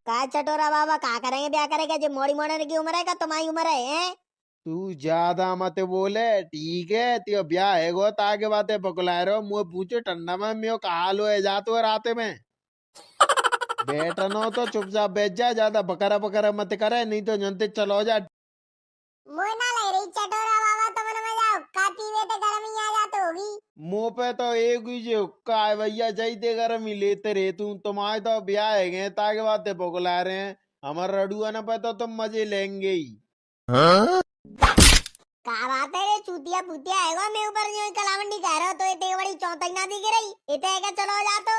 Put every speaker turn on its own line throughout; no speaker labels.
का चटोरा बाबा का करेंगे ब्याह करेंगे जो मोड़ी मोड़ने की उम्र है का तुम्हारी उम्र है?
तू ज्यादा मत बोले, ठीक है? त्यो ब्याह है गो ताके बातें बकला रहे हो। मुझे पूछो ठंडा में मियो का हाल हो जातो है रात में। बैठनो तो चुपचाप बैठ जा, ज्यादा बकरा बकरा मत करे, नहीं तो जनते चलो जा।
मुँह ना लग रही चटोरा बाबा, तुमने मजा हुक्का पीवे तो गर्मी आ जाती होगी।
मुंह पे तो एक ही जो हुक्का है भैया, चाहिए गर्म ही लेते रहे तू। तुम्हारे तो ब्याह है गए ताके बातें बकला रहे हैं। हमारे रडुआ ने पे तो तुम मजे लेंगे ही।
का बात है रे चूतिया पुतिया आएगा मैं ऊपर जो कलावंडी कह रहा हो तो इतनी बड़ी चौंतक ना दिख रही इतने है क्या चलो जा तो।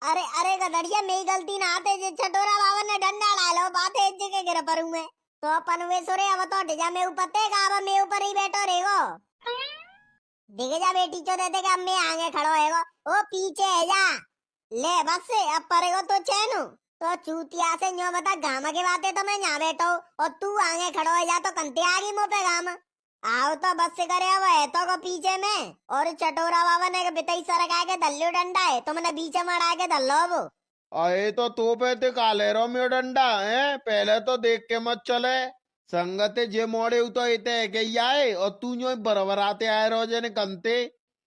अरे अरे गधड़िया मेरी गलती ना आते जे छटोरा बाबा ने डंडा डालो बात है जगह गिर पर हूं मैं तो अपन वे सोरे अब तो हट जा मैं ऊपर ते का अब मैं ऊपर ही बैठो रहेगो। देखे जा बेटी चो देते का मैं आगे खड़ो हैगो ओ पीछे है जा ले बस से अब परेगो तो चैनो तो चूतिया से न्यो बता गामा के बातें तो मैं यहाँ बैठो और तू आगे खड़ो है जा तो कंते आगी मुंह पे गामा आओ तो बस से करे अब है तो को पीछे में और चटोरा बाबा ने बितई सरका के दल्लो डंडा है तुमने बीच में अड़ा के दल्लो वो
अरे तो पे ते काले रो मेरो डंडा है, पहले तो देख के मत चले। संगते जे मोड़े तो इते के ही आए और तू जो बराबर आते आए रोजे ने कंते।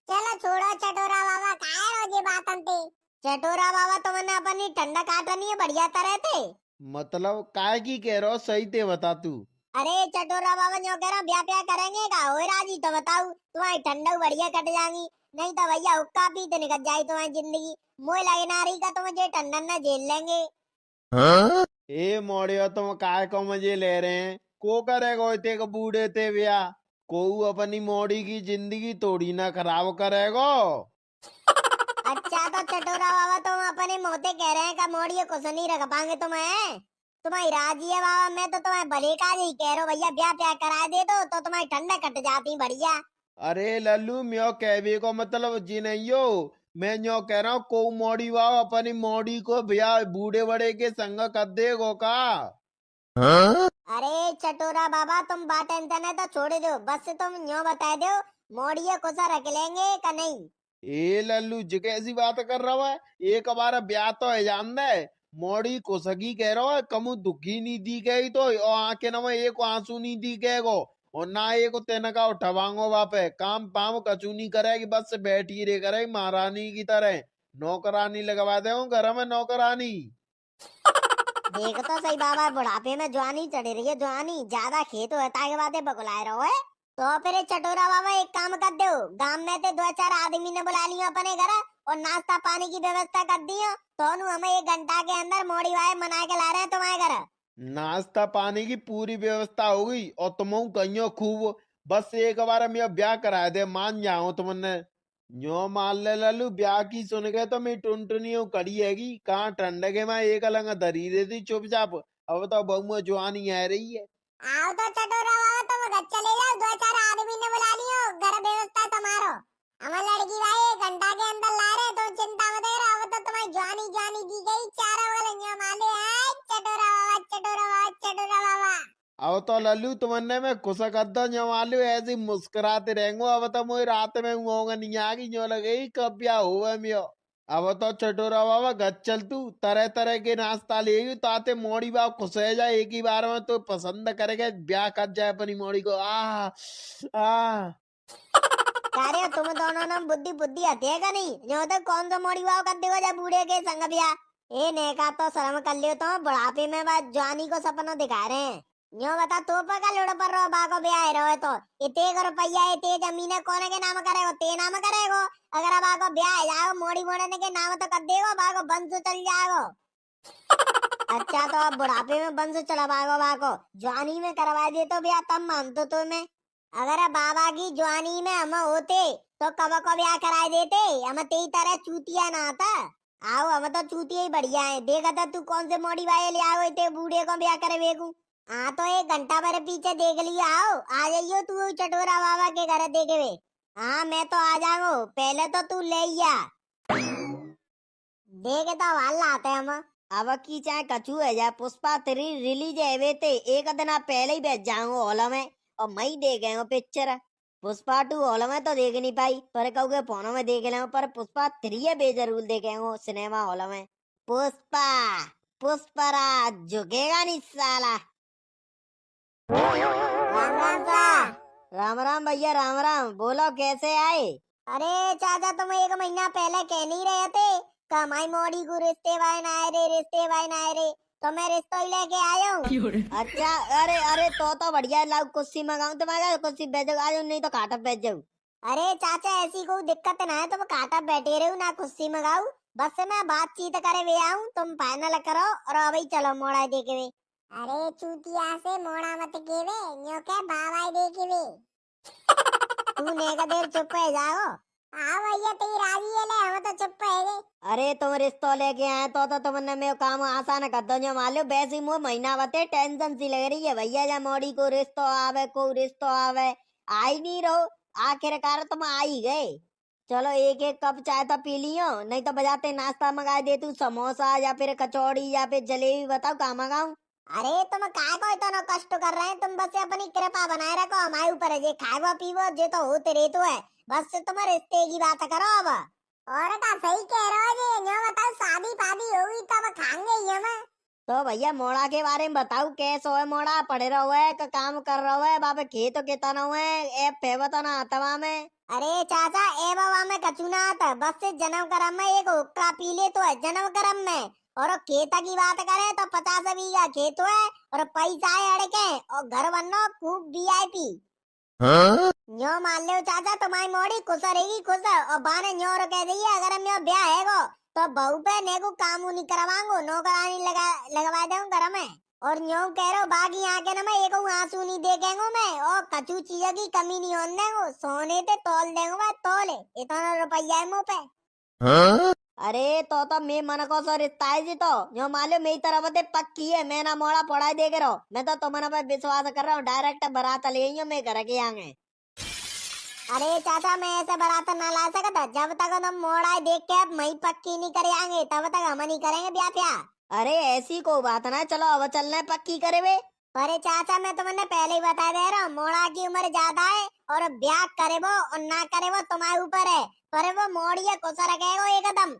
चलो छोड़ो चटोरा बाबा काहे रोजे बात अंते चटोरा बाबा तुमने अपनी ठंडा काटनी है बढ़िया तरह थे।
मतलब काय की कह रहा सही ते बता तू।
अरे चटोरा बाबा जो कह रहा ब्याह प्याह करेंगे का हो राजी तो बताऊ तुम्हारी ठंडा बढ़िया कट जाएगी नहीं तो भैया हुक्का पीते निकल जाए तुम्हारी जिंदगी मोह लगे नारी का तुम जो ठंडा न झेल लेंगे।
हाँ? ए मोड़ियो तुम काय को मजे ले रहे हैं? को करेगो इते को बूढ़े ते ब्याह? को अपनी मोड़ी की जिंदगी थोड़ी ना खराब करेगो।
अच्छा तो चटोरा बाबा तुम अपने मोते कह रहे हैं का मोड़िए कुछ नहीं रख पाएंगे तुम्हें तुम्हारी राजी है बाबा मैं तो तुम्हें भले का ही कह रहा हूँ भैया ब्याह प्याह करा दे तो तुम्हारी ठंडा कट जाती बढ़िया।
अरे लल्लू म्यो कहवे को मतलब जी नहीं हो। मैं यो कह रहा हूँ को मोड़ी वाओ अपनी मोड़ी को ब्याह बूढ़े बड़े के संग कर देगो का। हाँ?
अरे चटोरा बाबा तुम बात टेंशन है तो छोड़ दो बस तुम यो बता दो मोड़िए कुछ रख लेंगे का नहीं।
ए लल्लू जी कैसी बात कर रहा है? एक बार ब्याह तो है जान दे। मोड़ी को सगी कह रहा है, कमु दुखी नहीं दी गई तो और आंखें न में एक आंसू नहीं दी गएगो और ना एक तेनका उठवांगो बापे काम पाम कचू नहीं करेगी, बस से बैठी रे करे महारानी की तरह। नौकरानी लगवा दे घर में नौकरानी।
देख तो सही बाबा बुढ़ापे में जवानी चढ़ रही है जवानी ज्यादा खेत होता के बातें बगलाए रहो है तो फिर चटोरा बाबा एक काम कर दो गांव में ते दो चार आदमी ने बुला लियो अपने घर और नाश्ता पानी की व्यवस्था कर दियो तो हमें 1 घंटा के अंदर मोड़ी वाए मना के ला रहे हैं तुम्हारे घर।
नाश्ता पानी की पूरी व्यवस्था हो गई और तुम कहियो खूब। बस एक बार मैं ब्याह करा दे मान जाओ तुमने। यो मान ले लल्लू ब्याह की सुन के तो मैं टुनटुनियों कड़ी हैगी कहाँ ठंडके में एक अलंग धरी देती चुपचाप। अब तो बहु जवानी आ रही है।
आओ तो चटोरा बाबा तुम घर चले जाओ दो चार आदमी ने बुला लियो घर व्यवस्था तुम्हारो हमारी लड़की भाई 1 घंटा के अंदर ला रहे तो चिंता मत करो अब तो तुम्हारी जानी जानी दी गई चारों वाले नियम माले हैं चटोरा बाबा चटोरा बाबा चटोरा बाबा।
अब तो लल्लू तुमने में खुशक अद्दा जमालू ऐसे ही मुस्कुराते रहेंगे। अब तो मुझे रात में होगा नहीं आगी जो लगे कब ब्याह हुआ मियो। अब तो चटोरा बाबा घर चल तू तरह तरह के नाश्ता ले ताते मोड़ी बाप खुश हो जाए एक ही बार में तो पसंद करेगा ब्याह कर जाए अपनी मोड़ी को। आ आ
अरे तुम दोनों ने बुद्धि बुद्धि हती है का नहीं जो तो कौन सा मोड़ी वाव कर देगा जब बूढ़े के संग ब्याह ए नेका तो शर्म कर लियो तो बुढ़ापे में बात जवानी को सपना दिखा रहे हैं यो बता तो पका लोड़ पर रहो बाको ब्याह रहो तो इते रुपया इते जमीन कोने के नाम करेगो ते नाम करेगो अगर बाको ब्याह जाओ मोड़ी मोड़ने के नाम तो कर देगो बाको बंस चल जाएगो। अच्छा तो अब बुढ़ापे में बंस चढ़वाओ बाको जवानी में करवा दे तो ब्याह तब मानतो तो मैं अगर बाबा की जवानी में हम होते तो कब को ब्याह कराए देते हम तेरी तरह चूतिया ना आता। आओ हम तो चूतिया ही बढ़िया है देखा था तू कौन से मोड़ी वाले ले आओ इतने बूढ़े को ब्याह करे बेकू हाँ तो 1 घंटा मेरे पीछे देख लियो आओ आ जाइयो तू चटोरा बाबा के घर देखे वे हाँ मैं तो आ जाऊंगा पहले तो तू ले आ देखे तो वाल आते हम अब की चाहे कछू है जा पुष्पा 3 रिलीज है ते एक दिन पहले ही बैठ जाऊंगा हॉल में और मैं ही देख गए पिक्चर पुष्पा 2 हॉल में तो देख नहीं पाई पर कहूँगे फोनों में देख ले पर पुष्पा 3 है बेजरूर देखे सिनेमा हॉल में। पुष्पा पुष्पराज झुकेगा नहीं साला। राम राम सा। राम राम भैया राम राम। बोलो कैसे आए? अरे चाचा तुम एक महीना पहले कह नहीं रहे थे कमाई मोड़ी को रिश्ते वाय ना आए रे, रिश्ते वाय ना आए रे, तो मैं रिश्ता ही लेके आया हूँ। अच्छा अरे अरे तो बढ़िया। लाओ कुर्सी मंगाऊं तुम्हारा, कुर्सी बेच आ जाऊं, नहीं तो काटा बेच जाऊं। अरे चाचा ऐसी कोई दिक्कत ना है, तुम काटा बैठे रहो ना कुर्सी मंगाऊ, बस मैं बातचीत करे वे आऊं, तुम फाइनल करो और अभी चलो मोड़ा देखे वे। अरे चूतिया से मोड़ा मत केवे, न्यो के बाबा देखे वे। तू नेका देर चुप है जाओ। हाँ भैया तेरी राजी है ले, हम तो चुप है गए। अरे तुम रिश्तो लेके आए तो तुमने मेरे काम आसान कर दो। जो मालूम वैसे मुँह महीना बते टेंशन सी लग रही है भैया। जा मोड़ी को रिश्तो आवे, को रिश्तो आवे, आई नहीं रहो, आखिरकार तुम आ ही गए। चलो एक एक कप चाय तो पी लियो, नहीं तो बजाते नाश्ता मंगा दे तू, समोसा या फिर कचौड़ी या फिर जलेबी, बताओ कहाँ मंगाऊं। अरे तुम काय को इतना कष्ट कर रहे हैं, तुम बस अपनी कृपा बनाए रखो हमारे ऊपर है, जे खाएबो पीबो जे तो होते रहे तो है, बस तुम रिश्ते की बात करो अब। और का सही कह रहे हो जी, न्यो बताओ शादी फादी होगी तब खाएंगे ही हम। तो भैया मोड़ा के बारे में बताओ कैसो है मोड़ा, पढ़े रहो है का काम कर रहो है, बाबे खेत कितना है ए फेवत ना आतवा में। अरे चाचा ए बाबा में कचूना आता, बस से जन्म करम में एक हुक्का पी ले तो है जन्म करम में। और खेत की बात करें तो 50 बीघा खेत है और पैसा है अड़के और घर बनो खूब वीआईपी। हाँ? न्यो मान लो चाचा तुम्हारी मोड़ी खुश रहेगी खुश, और बाने न्यो रो कह दिए अगर न्यो ब्याह हैगो तो बहू पे नेको काम नहीं करवाऊंगो, नौकरानी लगवा दूंगा घर में। और न्यो कह रहा बाकी आके ना मैं एक आंसू नहीं देखेंगे मैं, और कचू चीज की कमी नहीं होने देंगे, सोने ते तोल देंगे मैं तोले, इतना रुपया है मुंह पे। हाँ? अरे तो मैं मन को सो रिश्ता है जी, तो जो मालूम मेरी तरफ से पक्की है, मैं ना मोड़ा पढ़ाई देख रहा हूँ, मैं तो तुम्हारे पे विश्वास कर रहा हूँ, डायरेक्ट बारात ले आई हूँ मैं घर के आगे। अरे चाचा मैं ऐसे बारात ना ला सकता, जब तक तुम मोड़ा देख के अब मई पक्की नहीं करे आएंगे तब तक हम नहीं करेंगे ब्याह प्याह। अरे ऐसी कोई बात ना, चलो अब चलना है पक्की करे वे। अरे चाचा मैं तुम्हें पहले ही बता दे रहा हूँ, मोड़ा की उम्र ज्यादा है और ब्याह करे वो और ना करे वो तुम्हारे ऊपर है, पर वो मोड़िया कुछ रखेगा एकदम।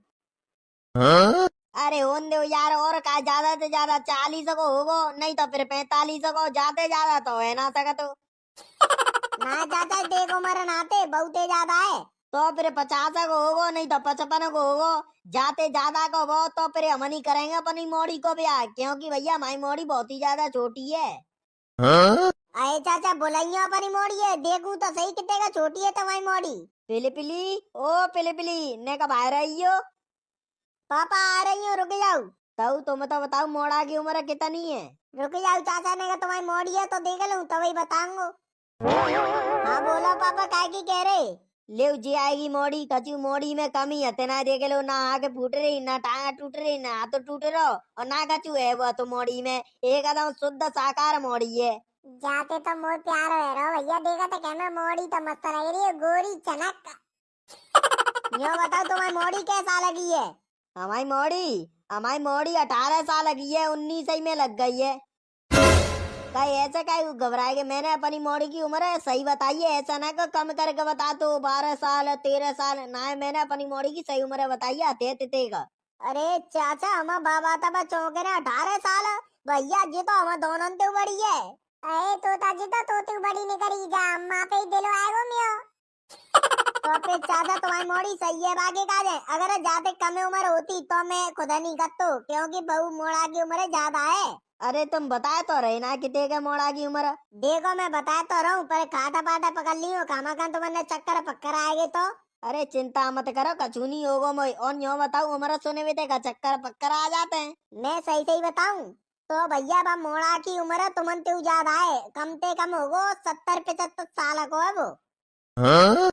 हाँ? अरे होन दो यार, और का ज्यादा से ज्यादा 40 को होगो, नहीं तो फिर 45 को, जाते ज्यादा तो है ना सका तो। ना चाचा देखो मर नाते बहुते ज्यादा है, तो फिर 50 को होगो, नहीं तो 55 को होगो, जाते ज्यादा को वो तो फिर हम नहीं करेंगे अपनी मोड़ी को ब्याह, क्योंकि भैया हमारी मोड़ी बहुत ही ज्यादा छोटी है। हाँ? अरे चाचा बुलाइयो अपनी मोड़ी है, देखूं तो सही कितने का छोटी है तुम्हारी मोड़ी। पिली पिली ओ पिली पिली ने कब आ रही हो? पापा आ रही हूँ, रुक जाओ। तुम तो बताओ मोड़ा की उम्र कितनी है? रुक जाओ चाचा ने कहा तुम्हारी मोड़ी है तो देख लूं तभी बताऊंगा। हाँ बोलो पापा काय की कह रहे? ले जी आएगी मोड़ी, कचू मोड़ी में कमी है ना, देख लो ना आगे फूट रही, ना टांगा टूट रही, ना हाथ टूट रहा, और ना कचू है वो तो मोड़ी में एकदम शुद्ध साकार मोड़ी है। जाते तो मोर प्यार हो रहा भैया, देखा तो कहना मोड़ी तो मस्त लग रही है, गोरी चनक। यो बताओ तुम्हारी मोड़ी कैसा लगी है? हमारी मोड़ी 18 साल की है, 19 ही में लग गई है। कहीं ऐसा कहीं घबराएंगे, मैंने अपनी मोड़ी की उम्र है सही बताइए, ऐसा ना को कम करके बता तो 12 साल 13 साल ना है, मैंने अपनी मोड़ी की सही उम्र बताइए आते ते का। अरे चाचा हम बाबा तब चौके ना 18 साल भैया, जी तो हम दोनों तो बड़ी है। अरे तोता जी तो बड़ी नहीं करी जा, अम्मा पे ही दिलो आएगो मियो। तो फिर चाचा तुम्हारी मोड़ी सही है, बाकी का है अगर ज्यादा कम उम्र होती तो मैं खुद नहीं करता, क्योंकि बहू मोड़ा की उम्र ज्यादा है। अरे तुम बताए तो रहे ना कितने के मोड़ा की उम्र? देखो मैं बताया तो रहा हूँ, पर खाता पाटा पकड़ लियो, खामा खान तुम्हारे चक्कर पक्कर आएंगे तो। अरे चिंता मत करो, कछु नहीं होगा मैं, और यूँ बताऊँ उम्र सुने हुए का चक्कर पक्कर आ जाते हैं। मैं सही सही बताऊँ तो भैया बा मोड़ा की उम्र तुमन ते ज्यादा है, कम ते कम होगो 70-75 साल को है वो। हाँ?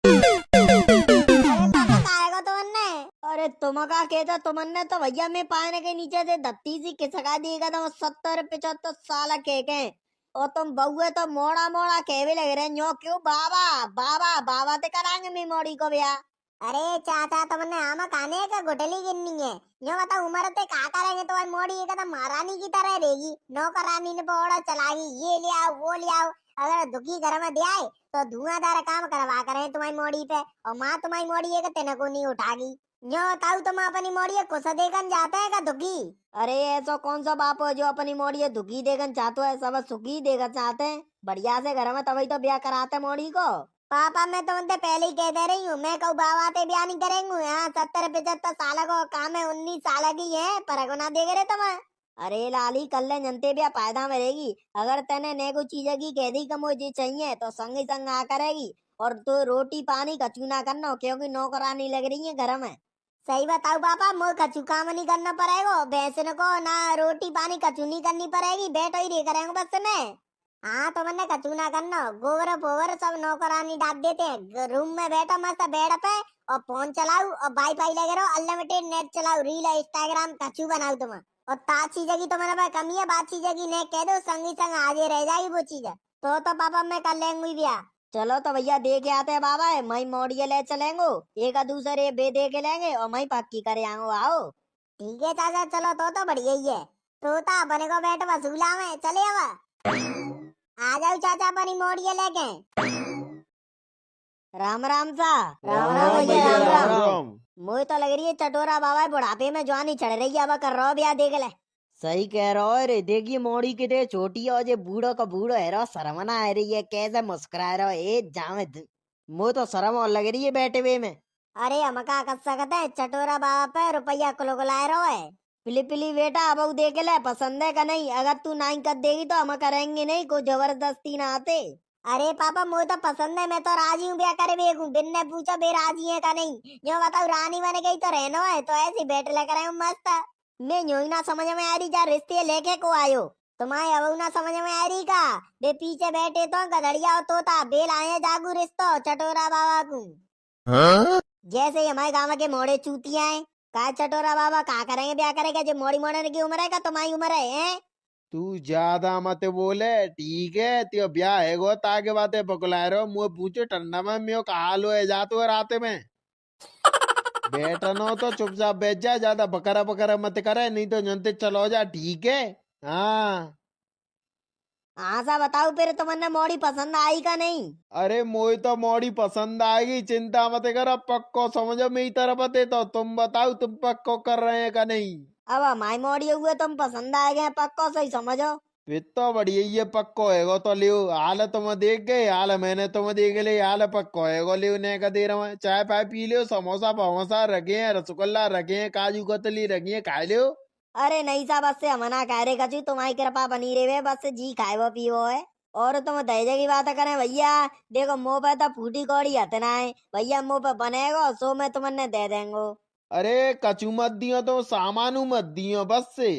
अरे पापा खाएगा तुमने? अरे तुम का कहता तुमने तो भैया मैं पाने के नीचे से धत्ती सी खिसका देगा तो 70-75 साल के, और तुम बहुए तो मोड़ा मोड़ा कहवे लग रहे न्यो क्यों? बाबा बाबा बाबा ते कराएंगे मैं मोड़ी को ब्याह। अरे चाचा तुमने आम खाने का गुटली गिननी है, यो बता उम्र ते का करेंगे, तो मोड़ी एकदम महारानी की तरह रहेगी, नौकरानी ने बोड़ा चलागी, ये ले आओ वो ले आओ, अगर दुखी घर में दे आए तो धुआंधार काम करवा करे तुम्हारी मोड़ी पे, और माँ तुम्हारी मोड़ी है तेने को नहीं उठागी। यो ताऊ तुम अपनी मोड़ी को सा देखन जाते है का दुखी? अरे ऐसा कौन सा बाप है जो अपनी मोड़ी दुखी देखन चाहते है, सब सुखी देखना चाहते हैं। बढ़िया से घर में तभी तो ब्याह कराते मोड़ी को। पापा मैं तो उनसे पहले ही कह दे रही हूँ, मैं कहूँ बाबा ते ब्याह नहीं करेंगे। यहाँ 70-75 साल को काम है, 19 साल की है, पर को ना देख रहे तुम। अरे लाली कल ले जनते ब्याह फायदा में रहेगी। अगर तेने ने कुछ चीज की कह दी कि मुझे चाहिए तो संग ही संग आ करेगी। और तो रोटी पानी कचू ना करना, क्योंकि नौकरानी लग रही है घर में। सही बताओ पापा, मुझे कचू काम नहीं करना पड़ेगा, भैंसन को ना रोटी पानी कचू नहीं करनी पड़ेगी, बैठो ही रह करेंगे बस में। हाँ तो मैंने कचू ना करना, गोबर फोबर सब नौकरानी डाल देते हैं। रूम में बैठो मस्त बेड पे, और फोन चलाओ और वाईफाई लगे रहो, अनलिमिटेड नेट चलाओ, रील इंस्टाग्राम कचू बनाओ तुम। और ता चीजें की तो मेरे पास कमी है, बात चीजें की ने कह दो संगी संग आजे रह जाएगी वो चीज। तो पापा मैं कर लेंगी ब्याह। चलो तो भैया दे के आते हैं बाबा है, मई मोड़िए ले चलेंगे, एक दूसरे बे दे के लेंगे और मई पक्की करे आऊंगो। आओ ठीक है चाचा, चलो तो बढ़िया ही है। तोता अपने को बैठ वसूला में चले अब। आ जाओ चाचा अपनी मोड़िए लेके। राम राम सा।
राम राम भैया, राम राम।
मुझे तो लग रही है चटोरा बाबा बुढ़ापे में जवानी चढ़ रही है, अब कर रहा ब्याह देख ले।
सही कह रहा है रे, देखिए मोड़ी कितने छोटी है और जे बूढ़ो का बूढ़ो है रो, शर्म ना आ रही है, कैसे मुस्कुरा रहा है ए जावेद। मुझे तो शर्म और लग रही है बैठे हुए में।
अरे हम का कर सकते हैं, चटोरा बाबा पे रुपया कुल गुलाए रहो है।
पिली पिली बेटा अब ऊ देख ले, पसंद है का नहीं, अगर तू नाई कर देगी तो हम करेंगे नहीं, कोई जबरदस्ती ना आते।
अरे पापा मुझे तो पसंद है, मैं तो राजी हूँ ब्याह करे बेगू, बिन ने पूछा बे राजी है का नहीं। जो बताओ रानी बन गई तो रहना है, तो ऐसी बैठ लेकर आए मस्त। मैं यूं ही ना समझ में आ रही जा रिश्ते लेके को आयो, तुम्हारे अब ना समझ में आ रही का। बे पीछे बैठे तो गधड़िया और तोता बेल आए जागू रिश्तो चटोरा बाबा को। जैसे ही हमारे गाँव के मोड़े चूतिया है, का चटोरा बाबा का करेंगे ब्याह करेगा, जो मोड़ी मोड़ने की उम्र है का तुम्हारी उम्र है?
तू ज्यादा मत बोले, ठीक है? त्यो ब्याह है गो ताके बातें बकला रहो, मुँह पूछो ठंडा में म्यो का हाल हो जातो है रात में। बैठनो तो चुपचाप बैठ जा, ज्यादा बकरा बकरा मत करे, नहीं तो जनते चलो जा, ठीक है? हाँ
हाँ सा बताओ फिर तुमने मोड़ी पसंद आई का नहीं?
अरे मोई तो मोड़ी पसंद आएगी, चिंता मत करो, पक्को समझो मेरी तरफ आते तो तुम बताओ तुम पक्को कर रहे हैं का नहीं?
अब हमारी मोड़ी हुए तुम पसंद आ गए पक्को सही समझो।
फिर तो बढ़िया, ये पक्को है तो लियो, हाल तुम देख गए, हाल मैंने तुम देख ले, हाल पक्को है लियो ने का दे रहा हूँ। चाय पाय पी लियो, समोसा पमोसा रखे हैं, रसगुल्ला रखे हैं, काजू कतली रखी है, खा लियो।
अरे नहीं सा बस से हम ना कह रहे कचू, तुम्हारी कृपा बनी रहे बस से जी खाए वो पियो है। और तुम दहेजे की बात करें भैया, देखो मुंह पे तो फूटी कौड़ी हतना है भैया, मुंह पे बनेगा सो में तुमने दे देंगो।
अरे कचू मत दियो तो सामानू मत दियो, बस से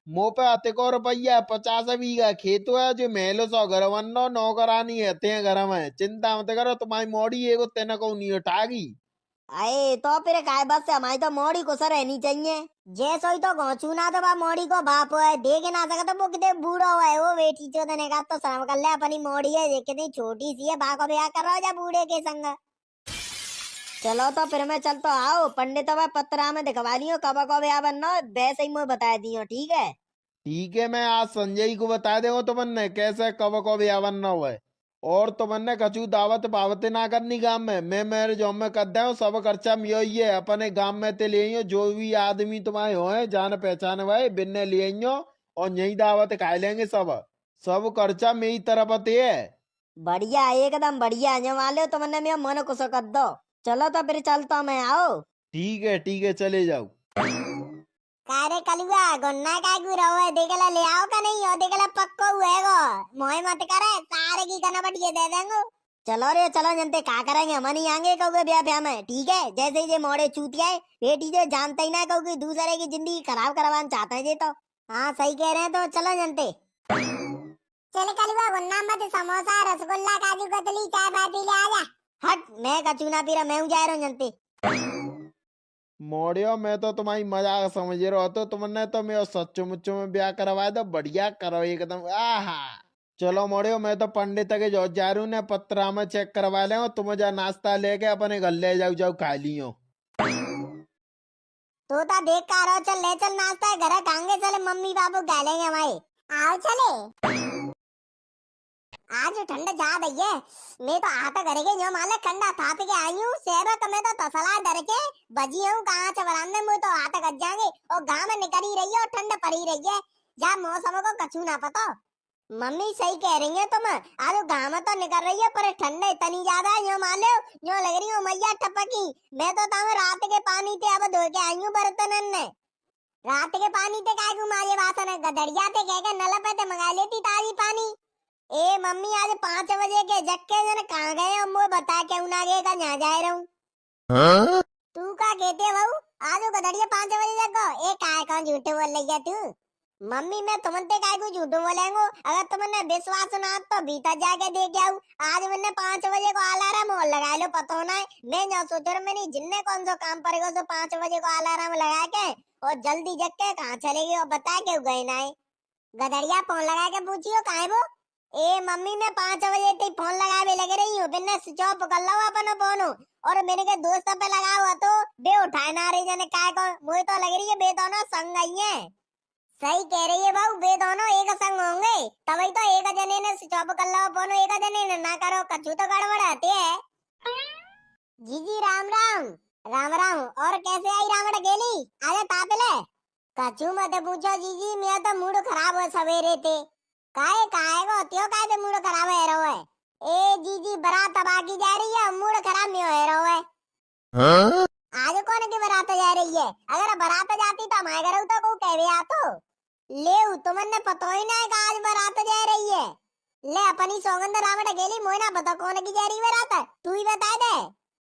मुँह पे आते को रुपया 50 बीघा खेत है, जो महलो सौ घर वनो नौकरानी है घर में, चिंता मत करो, तुम्हारी मोड़ी एगो तेना को नहीं उठागी।
अरे तो फिर काय बस से हमारी तो मोड़ी को सर रहनी चाहिए।
जैसो ही तो गौचू ना तो बा मोड़ी को बाप है, देख ना सका तो वो कितने बूढ़ो है वो बेटी चो देने का, तो शर्म कर ले, अपनी मोड़ी है कितनी छोटी सी है, बा को ब्याह कर रहा हो जा बूढ़े के संग।
चलो तो फिर मैं चल तो आओ, पंडित अब पत्रा में दिखवा दियो कब कब या बनना, वैसे ही मुझे बता दियो, ठीक है?
ठीक है, मैं आज संजय को बता देगा तुमने कैसे कब कब यावन हुआ है। और तुमने कछु दावत पावते ना करनी गांव में, मैं मेरे जॉब में कर दे सब खर्चा मियो ही है, अपने गांव में ते ले जो भी आदमी तुम्हारे हो जान पहचान भाई बिन्ने ले और यही दावत खा लेंगे, सब सब खर्चा मेरी तरफ ते है।
बढ़िया एकदम बढ़िया, जो वाले तुमने मेरा मन कुछ कर दो। चलो तो फिर चलता मैं, आओ।
ठीक है चले जाओ।
कारे कलुआ गन्ना का गुरा हुआ है, देखला ले आओ का नहीं, और देखला पक्को हुए गो, मोए मत करे, सारे की कना बटिए दे देंगो।
चलो रे चलो, जनते का करेंगे, हम नहीं आएंगे कहोगे ब्याह ब्याह में, ठीक है? जैसे ही ये मोड़े चूतिया है बेटी जो जानते ही ना कहोगे, दूसरे की जिंदगी खराब करवाना चाहते हैं ये तो।
हाँ सही कह रहे हैं, तो चलो जनते। चल कलुआ गन्ना मत, समोसा रसगुल्ला काजू कतली चाय पाय पी ले आजा। हट, मैं कचू ना पी रहा, मैं जा रहा हूँ जनते।
मोड़ियो मैं तो तुम्हारी मजाक समझ रहा हो, तो तुमने तो मेरे सच्चो मुच्चो में ब्याह करवाया तो बढ़िया करो एकदम, आहा। चलो मोड़ियो मैं तो पंडित के जो जा रहा हूँ ने पत्रा में चेक करवा ले, तुम जा नाश्ता लेके अपने घर ले जाओ, जाओ खा लियो।
तोता देख कर आओ, चल ले चल नाश्ता घर खाएंगे, चले मम्मी बाबू गालेंगे हमारे। आओ चले। आज ठंड ज्यादा ही है। मैं तो आता करेंगे जो माले ठंडा था पे के आई हूँ सेवक में तो तसला डर के बजी हूँ कहाँ से बरामदे में तो आता कर जाएंगे और गांव में निकल ही रही है और ठंड पड़ी रही है। जा मौसम को कछु ना पता। मम्मी सही कह रही है तुम। आज गांव में तो निकल रही है पर ठंड इतनी ज्यादा है, यो मान लो यो लग रही हूँ मैया टपकी। मैं तो ताऊ रात के पानी थे अब धो के आई हूँ बर्तन ने। रात के पानी थे काय को माजे वासन गदड़िया थे कह के नल पे मंगा लेती ताजी पानी। ए मम्मी आज 5 बजे के जक्के जन कहाँ गए हो मुझे बता क्यों ना गए का यहाँ जा रहा हूँ।
हाँ?
तू का कहते बहू आज गदड़िया 5 बजे जगो ए काय कौन झूठे बोल रही है तू। मम्मी मैं तुमसे काय को झूठो बोलेंगो अगर तुमने विश्वास ना तो भीतर जाके देख आऊ। आज मैंने 5 बजे को अलार्म और लगा लो पता होना है। मैं जो सोच रहा मैंने जिन्ने कौन सा काम पड़ेगा तो 5 बजे को अलार्म लगा के और जल्दी जग के कहाँ चलेगी और बता के गए ना है। गदड़िया फोन लगा के पूछियो कहाँ वो। ए मम्मी मैं 5 बजे तक फोन लगावे लग रही हूँ बिना स्विच ऑफ कर लो अपन फोन और मेरे के दोस्त पे लगा हुआ तो बे उठाए ना रही जने काय को मुझे तो लग रही है बे दोनों संग आई है। सही कह रही है बहू बे दोनों एक संग होंगे तभी तो एक जने ने स्विच ऑफ कर लो फोन एक जने ने ना करो कछु तो गड़बड़ आती है। जी राम राम। राम राम और कैसे आई रावण गेली आजा तापले। कछु मत पूछो जीजी मेरा तो मूड खराब हो सवेरे थे। काहे गो त्यो काहे पे मूड खराब है रहो है। ए जीजी बारात अब आगे जा रही है मूड खराब नहीं हो रहो है।
हाँ?
आज कौन की बारात जा रही है अगर बारात जाती तो हमारे घर तो को कहवे आतो। ले तुमने पता ही ना है कि आज बारात जा रही है। ले अपनी सौगंध रावण गेली मोय ना पता कौन की जा रही बारात तू ही बता दे।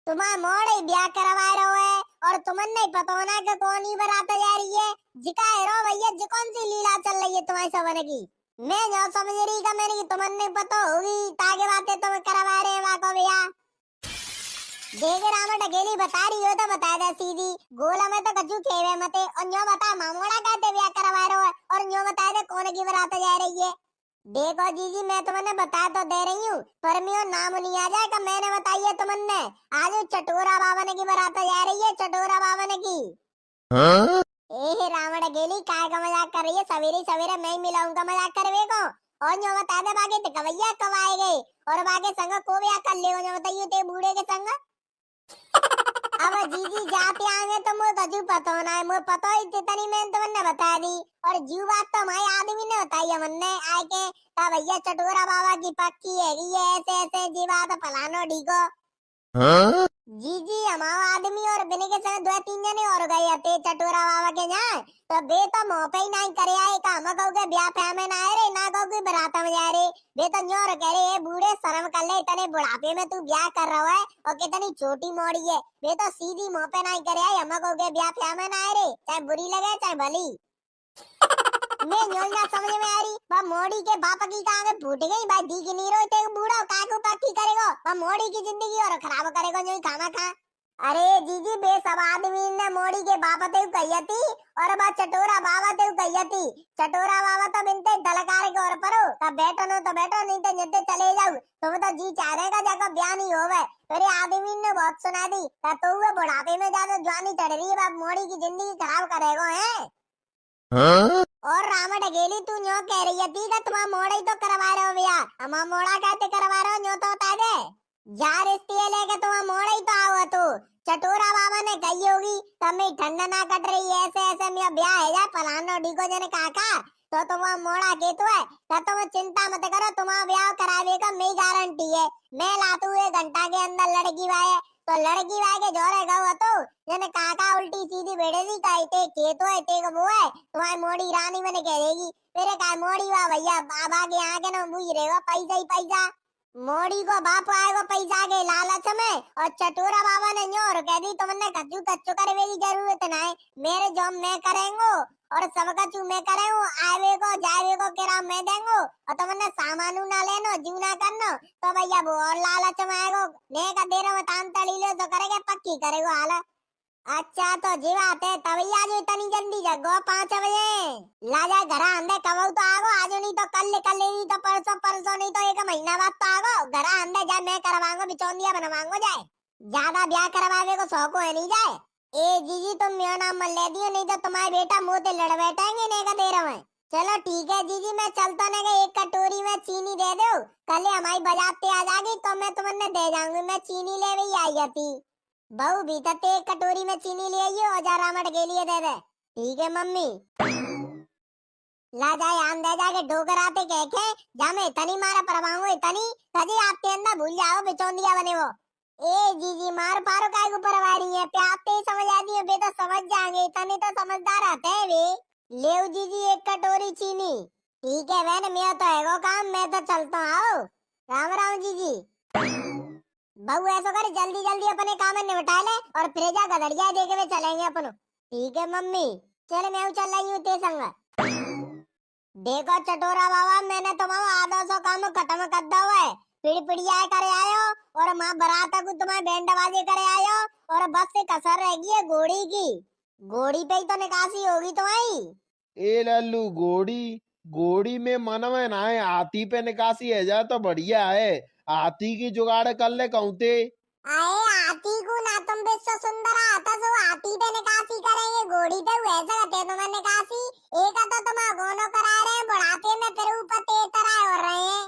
तुम्हारा मोड़ ब्याह करवा रहो है और तुमने नहीं पता होना कि कौन ही बारात जा रही है। जिका है रो भैया जी कौन सी लीला चल रही है तुम्हारी सबन की। मैं जो समझ रही का मैंने तुमने पता होगी ताके बातें तुम करवा रहे हैं वाको भैया। देख रावण अकेली बता रही हो तो बता दे सीधी गोला में तो कछु खेवे मते और न्यो बता मामोड़ा कहते ब्याह करवा रहे हो और न्यो बता दे कौन की बारात जा रही है। देखो जीजी मैं तुमने बता तो दे रही हूँ पर मेरा नाम नहीं आ जाए का मैंने बताई है तुमने। आज चटोरा बाबा की बारात जा रही है चटोरा बाबा की।
हाँ?
ए रावण गेली काय का मजाक कर रही है सवेरे सवेरे मैं ही मिलाऊंगा मजाक करवे को और जो बता दे बागे तो कवैया कब आए गए और बागे संग को भी कर ले जो बताइए ते बूढ़े के संग। अब जीजी जाते आगे तो मुझे कजू पता होना है मुझे पता ही इतनी मैं तुमने बता दी और जीव बात तो हमारे आदमी ने बताई है मन्ने आए के का भैया चटोरा बाबा की पक्की है ये ऐसे ऐसे जी बात फलानो ढीको।
हाँ?
जी हमारा आदमी और बिने के संग 2-3 जने और गए थे चटोरा बाबा के यहाँ तो बे तो मुंह पे ही नहीं करे आए का हम कहो के ब्याह पे में ना आए रे ना कहो के बारात में जा रे बे तो न्योर कह रहे ए बूढ़े शर्म कर ले इतने बुढ़ापे में तू ब्याह कर रहा है और कितनी छोटी मोड़ी है। बे तो सीधी मुंह पे नहीं करे आए हम कहो के ब्याह पे में ना आए रे चाहे बुरी लगे चाहे भली। मैं न्योल ना समझ में आ रही वह मोड़ी के बाप की कहाँ फूट गई भाई दी की नीरो ते बूढ़ा काय को पक्की करेगो वह मोड़ी की जिंदगी और खराब करेगो जो खाना खा। अरे जीजी बे सब आदमी ने मोड़ी के बाप ते कही थी और बा चटोरा बाबा ते कही थी। चटोरा बाबा तो बिनते दलकार के और परो तब बैठो न तो बैठो नहीं तो जते चले जाओ तुम तो जी चाह रहे का जाकर ब्याह नहीं होवे। तेरे आदमी ने बहुत सुना दी तो वो बुढ़ापे में ज्यादा जवानी चढ़ रही है मोड़ी की जिंदगी खराब करेगो है।
हाँ?
और रावण अकेली तू न्यो कह रही है ठीक है तुम्हारा मोड़ा ही तो करवा रहे हो भैया हमारा मोड़ा कहते करवा रहे हो न्यो तो बता दे जा रिश्ते लेके तुम्हारा मोड़ा ही तो आओ तू। चटोरा बाबा ने कही होगी तब ठंड ना कट रही है ऐसे ऐसे मेरा ब्याह है जा फलानो ढीको जने काका तो तुम्हारा मोड़ा के तो है तो तुम चिंता मत करो तुम्हारा ब्याह करावे का मेरी गारंटी है। मैं लातू 1 घंटा के अंदर लड़की वाए तो लड़की वाए के जोरे गवा तो जने काका उल्टी सीधी बेड़े दी कहते के तो है ते वो है तुम्हारी मोड़ी रानी मैंने कह देगी तेरे का मोड़ी वाह भैया बाबा के आगे ना बुझ रहेगा पैसा ही पैसा। मोड़ी को बाप आएगा पैसा के लालच में और चटोरा बाबा ने न्यो और कह दी तुमने कच्चू कच्चू करवे की जरूरत नहीं मेरे जॉब मैं करेंगो और सब कच्चू मैं करेंगो आवे को जावे को किराम मैं देंगो और तुमने सामानू ना लेनो जीव ना करनो तो भैया वो और लालच में आएगो ने का देर में तान तड़ी लो तो करेगे पक्की करेगो हाल। अच्छा तो जी बात है तभी आज इतनी जल्दी जगो 5 बजे ला जाए घर अंदर कब तो आगो आज नहीं तो कल नहीं तो परसों परसों नहीं तो 1 महीना बाद तो आगो घर अंदर जाए मैं करवाऊंगा बिचौंदिया बनवाऊंगा जाए ज्यादा ब्याह करवावे को शौक है नहीं जाए। ए जीजी तुम मेरा नाम मत ले दियो नहीं तो तुम्हारे बेटा मुंह ते लड़ बैठेंगे नहीं का दे रहा है। चलो ठीक है जीजी, मैं चलता नहीं गई, एक कटोरी में चीनी दे दो। कल हमारी बजाते आ जाएगी तो मैं तुम्हें दे जाऊंगी, मैं चीनी ले भी आई जाती। बहू भीतर ते एक कटोरी में चीनी ले आइयो और 11 मिनट के लिए दे दे। ठीक है मम्मी। ला जाए आम दे जाके ठोकर आते कह के जामे इतनी मारा परवांगो इतनी कभी आपके अंदर भूल जाओ बिचौंदिया बने वो। ए जीजी मार पारो काय को परवारी है, प्याते ही समझ आती है, बे तो समझ जाएंगे, इतने तो समझदार आते हैं वे। ले जीजी एक कटोरी चीनी। ठीक है बहन, मैं तो है वो काम, मैं तो चलता हूँ। राम राम जीजी। बहू ऐसा करे जल्दी जल्दी अपने काम में निपटा ले और फिर जा गदड़िया देखे हुए चलेंगे अपन। ठीक है मम्मी। चल मैं चल रही हूँ ते संग। देखो चटोरा बाबा, मैंने तुम्हारा आधा सौ काम खत्म कर दो है। पीड़ी पिड़िया करे आयो और माँ बारात को तुम्हारे बैंड बाजे करे आयो और बस से कसर रह गई है घोड़ी की। घोड़ी पे ही तो निकासी होगी तुम्हारी।
ए लल्लू घोड़ी घोड़ी में मन में ना है, हाथी पे निकासी है जा तो बढ़िया है। हाथी की जुगाड़ कर ले कहते।
आए हाथी को ना तुम विश्व सुंदर आता सो हाथी पे निकासी करेंगे, घोड़ी पे वैसे करते तुम्हें निकासी। एक तो तुम गोनो करा रहे हैं बुढ़ापे में, फिर ऊपर तेज तरह हो रहे हैं।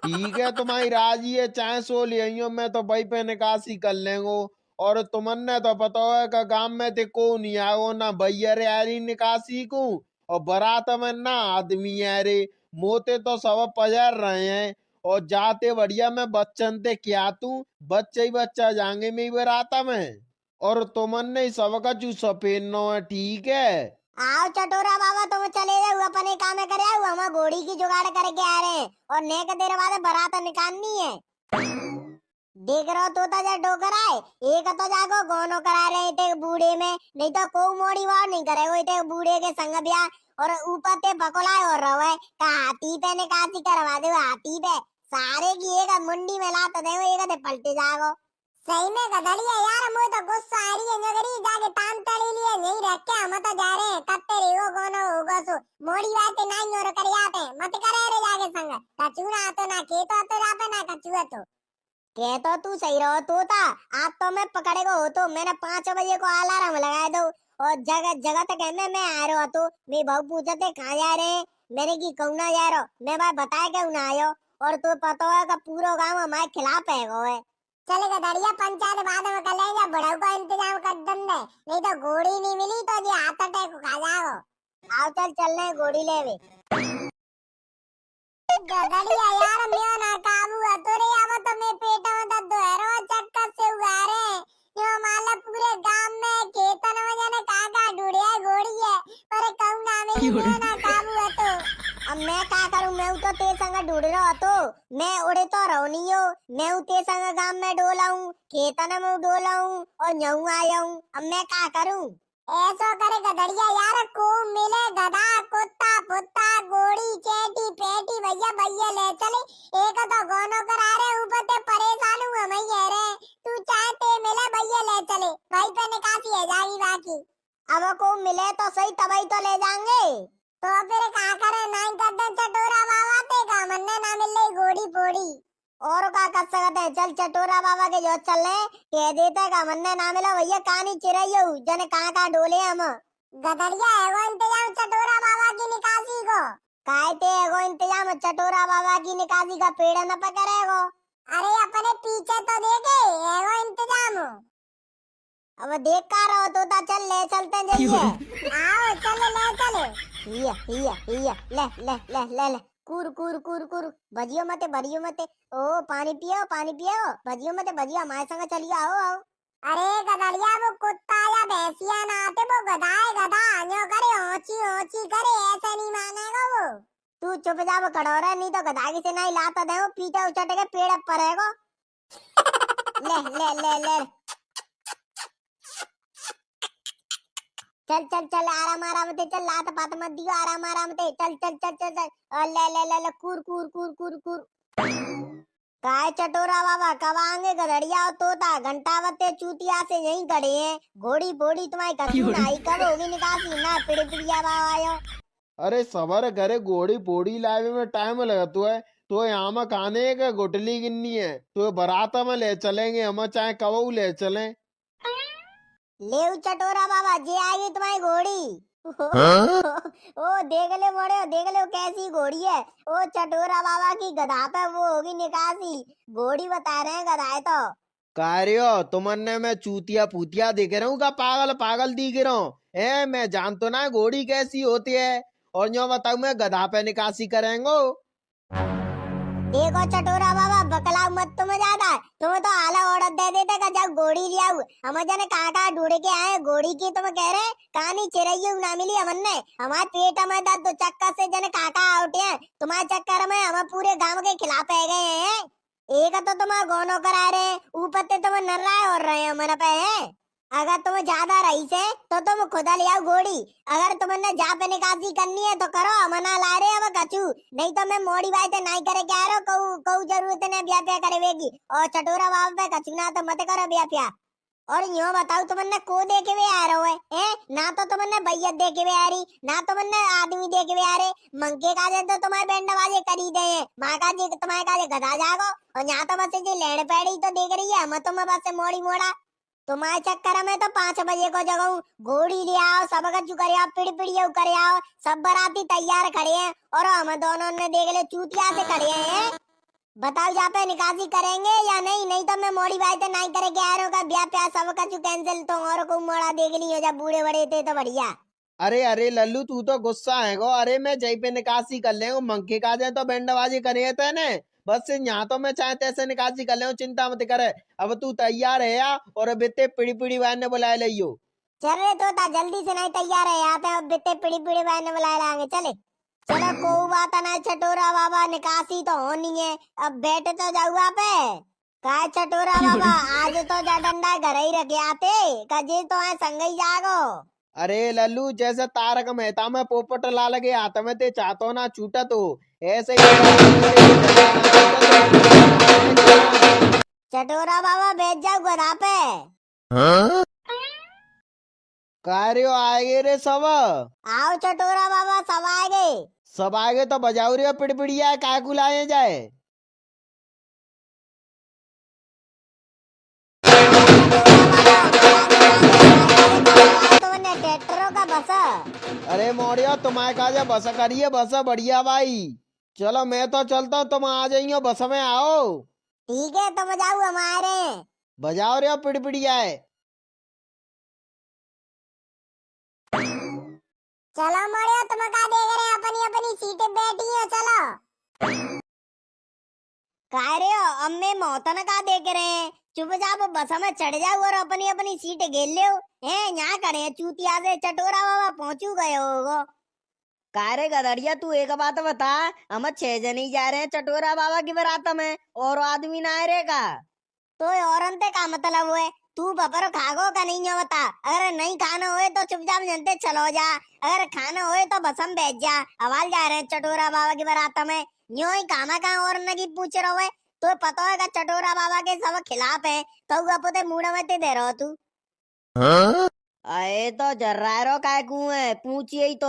ठीक है तुम्हारी राजी है, चाहे सो लियो, मैं तो भाई पे निकासी कर लेंगो। और तुमने तो पता है का गांव में ते को नहीं आओ ना भैया रे यारी निकासी को, और बारात में ना आदमी यारे मोते तो सब पजर रहे हैं। और जाते बढ़िया में बच्चन ते क्या तू बच्चे ही बच्चा जाएंगे में ही बारात में। और तुमने सबका चूसा पहनना है, ठीक है।
आओ चटोरा बाबा, तुम चले जाओ अपने काम में करे आओ, हम घोड़ी की जुगाड़ करके आ रहे हैं और नेक देर बाद बारात निकालनी है। देख रहो तोता जा डोकर आए, एक तो जागो गोनो करा रहे थे बूढ़े में, नहीं तो को मोड़ी वार नहीं करे वो थे बूढ़े के संग ब्याह। और ऊपर ते बकोलाए और रहो है का हाथी पे निकासी करवा दे, हाथी पे सारे की एक मुंडी में लात दे, एक दे पलटे जागो। सही में गधड़िया यार, मुझे तो गुस्सा आ रही है नगरी, जाके तान तड़ी लिए नहीं रख के हम तो जा रहे हैं, कत्ते रेगो गोनो होगो सो मोड़ी बात नहीं और कर आते मत करे रे जाके संग। कचूना तो ना खेतो तो जाते ना कचुआ तो के तो तू सही रहो तोता। आज तो मैं पकड़ेगा हो तो मैंने 5 बजे को अलार्म लगा दो और जगह जगह तक कहने मैं आ रहा तो मेरे भाऊ पूछते कहाँ जा रहे हैं, मैंने की कहूँ ना जा रहा, मैं भाई बताया क्यों ना आयो। और तू पता है का पूरा गांव हमारे खिलाफ है वो है। चलेगा दरिया पंचायत बाद में कर लेंगे, बड़ों का इंतजाम कर देंगे, नहीं तो घोड़ी नहीं मिली तो ये हाथ अटैक खा जाओ। आओ चल चल रहे घोड़ी ले वे। गधड़िया यार मैं ना काबू है तो रे, अब तो मैं पेट में दर्द है रो चक्कर से उगा रहे यो माला पूरे गांव में खेतन में जाने काका ढूंढे घोड़ी है, पर कहूँ ना मैं ना काबू है तो अब मैं क्या करूं। मैं तो ते संग ढूंढ रहा तो मैं उड़े तो रहो हो, मैं ते संग गांव में डोलाऊं खेतन में डोलाऊं और न्यू आया हूं, अब मैं क्या करूं। ऐसा करे गधड़िया यार, को मिले गधा कुत्ता पुत्ता घोड़ी चेटी पेटी भैया भैया ले चले, एक तो गोनो करा रहे ऊपर ते परेशान हूं हम ही रे, तू चाहते मिले भैया ले चले, भाई पे निकासी है जाएगी बाकी। अब को मिले तो सही तभी तो ले जाएंगे, तो फिर क्या करे नहीं कर दे चटोरा बाबा ते का मन्ने ना मिले घोड़ी पोड़ी और का कर सकते हैं। चल चटोरा बाबा के जो चल रहे कह देते का मन्ने ना मिला भैया कहानी चिरैयो जने कहाँ डोले हम। गधड़िया है वो इंतजाम चटोरा बाबा की निकासी को कहते है, वो इंतजाम चटोरा बाबा की निकासी का पेड़ न पकड़ेगो। अरे अपने पीछे तो देखे है वो इंतजाम, अब देख का रहो तो चल ले चलते जाइए। आओ चले ले चले ले ले ले ले ले कुर कुर कुर कुर भजियो मते ओ पानी पियो भजियो मते भजियो हमारे संग चलिए आओ आओ। अरे गधड़िया वो कुत्ता या भैंसिया ना आते, वो गधा है गधा न्यो करे ओची ओची करे ऐसे नहीं मानेगा वो। तू चुप जा वो कड़ोरा, नहीं तो गधा की से नहीं लाता दे वो पीछे उचट के पेड़ पर रहेगो। ले ले ले ले चल चल चल आराम आराम से चल, लात पात मत दियो, आराम आराम से चल चल चल चल चल ले ले ले ले कुर कुर कुर कुर कुर। काय चटोरा बाबा कब आएंगे गधड़िया और तोता, घंटावते चूतिया से यहीं खड़े हैं, घोड़ी बोड़ी तुम्हारी कसूर आई कब होगी निकासी ना पिड़ी पिड़िया बाबा आयो।
अरे सबर करे घोड़ी पोड़ी लावे में टाइम लगता है, तो यहाँ में खाने का गुटली गिननी है, तो बारात में ले चलेंगे हम, चाहे कब ले चलें।
ले चटोरा बाबा जे आएगी तुम्हारी घोड़ी, तू ओ देख ले मोड़े, देख ले वो कैसी घोड़ी है। ओ चटोरा बाबा की गधा पे वो होगी निकासी, घोड़ी बता रहे हैं गधा है तो।
कार्यो तुमने मैं चूतिया पूतिया दिख रहा हूँ का पागल पागल दिख रहा हूँ। मैं जान तो ना घोड़ी कैसी होती है, और यो बताऊ मैं गधा पे निकासी करेंगे।
देखो चटोरा बाबा बकलाओ मत तुम ज्यादा, तुम तो आला ऑर्डर दे देते का जब घोड़ी लिया हम जने कहा ढूंढ के आए घोड़ी की, तुम कह रहे कहानी चिरैयू ना मिली हमने, हमारे पेट में दर्द तो चक्कर से जने काका उठे हैं, तुम्हारे चक्कर में हम पूरे गांव के खिलाफ है गए हैं। एक तो तुम गोनो करा रहे, ऊपर से तुम नर्राए और रहे हैं मन पे है। अगर तुम ज्यादा रही से तो तुम खुदा ले आओ घोड़ी, अगर तुमने जा पे निकासी करनी है तो करो, मना ला रहे अब कचू, नहीं तो मैं मोड़ी बाई ते नहीं करे क्या रो कहू जरूरत ने ब्याह प्या करेगी, और चटोरा बाबा पे कचू ना तो मत करो ब्याह प्या। और यो बताओ तुमने को देखे हुए आ रहे हो है, ना तो तुमने भैया देखे हुए आ रही, ना तुमने आदमी देखे हुए आ रहे, मंके काजे तो तुम्हारे बैंड बाजे करी दे हैं, माँ का जी तुम्हारे काजे गधा जागो, और यहाँ तो बस जी लेड़ पैड़ी तो देख रही है, मैं तुम्हें बस मोड़ी मोड़ा, तुम्हारे चक्कर में तो 5 बजे को जगाऊं, घोड़ी ले आओ, सब कछु करे आओ, पिड़ पिड़िया करे आओ, सब बराती तैयार खड़े हैं, और हम दोनों ने देख ले चूतिया से खड़े हैं। बताओ जा पे निकासी करेंगे या नहीं, नहीं तो मैं मोड़ी बाई तो नहीं करे क्या रहा का ब्याह प्याह सब कछु कैंसिल, तो और को मोड़ा देख लियो जब बूढ़े बड़े थे तो बढ़िया।
अरे अरे लल्लू तू तो गुस्सा है गो, अरे मैं जई पे निकासी कर ले मंके का जाए तो बैंडबाजी करे थे ने, बस यहाँ तो मैं चाहे तैसे निकासी कर ले, चिंता मत करे। अब तू तैयार है या, और अब इतने पिड़ी पिड़ी वान ने बुलाए लियो।
चल रहे तो ता जल्दी से नहीं तैयार है, यहाँ पे अब बिते पिड़ी पिड़ी बाई ने बुलाए लाएंगे, चले चलो को बात नहीं चटोरा बाबा निकासी तो होनी है, अब बैठ तो जाऊआ पे काय चटोरा बाबा आज तो जा डंडा घर ही रखे आते, कजे तो है संग ही जागो।
अरे लल्लू जैसे तारक मेहता में पोपट ला लगे हाथ में ते चाहतो ना छूटा तो, ऐसे ही
चटोरा बाबा बैठ जाओ गधा पे।
कार्यो आएगे रे सब,
आओ चटोरा बाबा सब आ गए।
सब आगे तो बजाओ रे पिड़पिड़िया काय कुलाए जाए।
तुमने ट्रैक्टरों का बसा,
अरे मोड़िया तुम्हारे काजे बस करिए, बस बढ़िया भाई। चलो मैं तो चलता हूँ, तुम आ जाइयो बस में आओ।
ठीक है तो बजाओ हमारे।
बजाओ रे पिड़पिड़िया है।
चलो मोड़ियो तुम का देख रहे हैं, अपनी अपनी सीटें बैठी है, चलो कह रहे हो अम्मे मौतन का देख रहे हैं, चुपचाप बस में चढ़ जाओ और अपनी अपनी सीट घेर लो हैं, यहाँ करे चूतिया से चटोरा बाबा पहुंचू गए होगो।
कारे गदरिया तू एक बात बता, हम 6 जन ही जा रहे हैं चटोरा बाबा की बारात में, और आदमी ना आ रहेगा।
तो औरन ते का मतलब हुए, तू बपर खागो का नहीं है बता, अगर नहीं खाना होए तो चुपचाप जनते चलो जा, अगर खाना होए तो बसम बैठ जा, हवाल जा रहे हैं चटोरा बाबा की बारात में, यूं ही कामा का और नगी पूछ रहे हो, तो पता है चटोरा बाबा के सब खिलाफ है, तो अपने मुड़ में ते दे रहो तू।
अरे तो जर्रारो काय कुएं पूछिए ही तो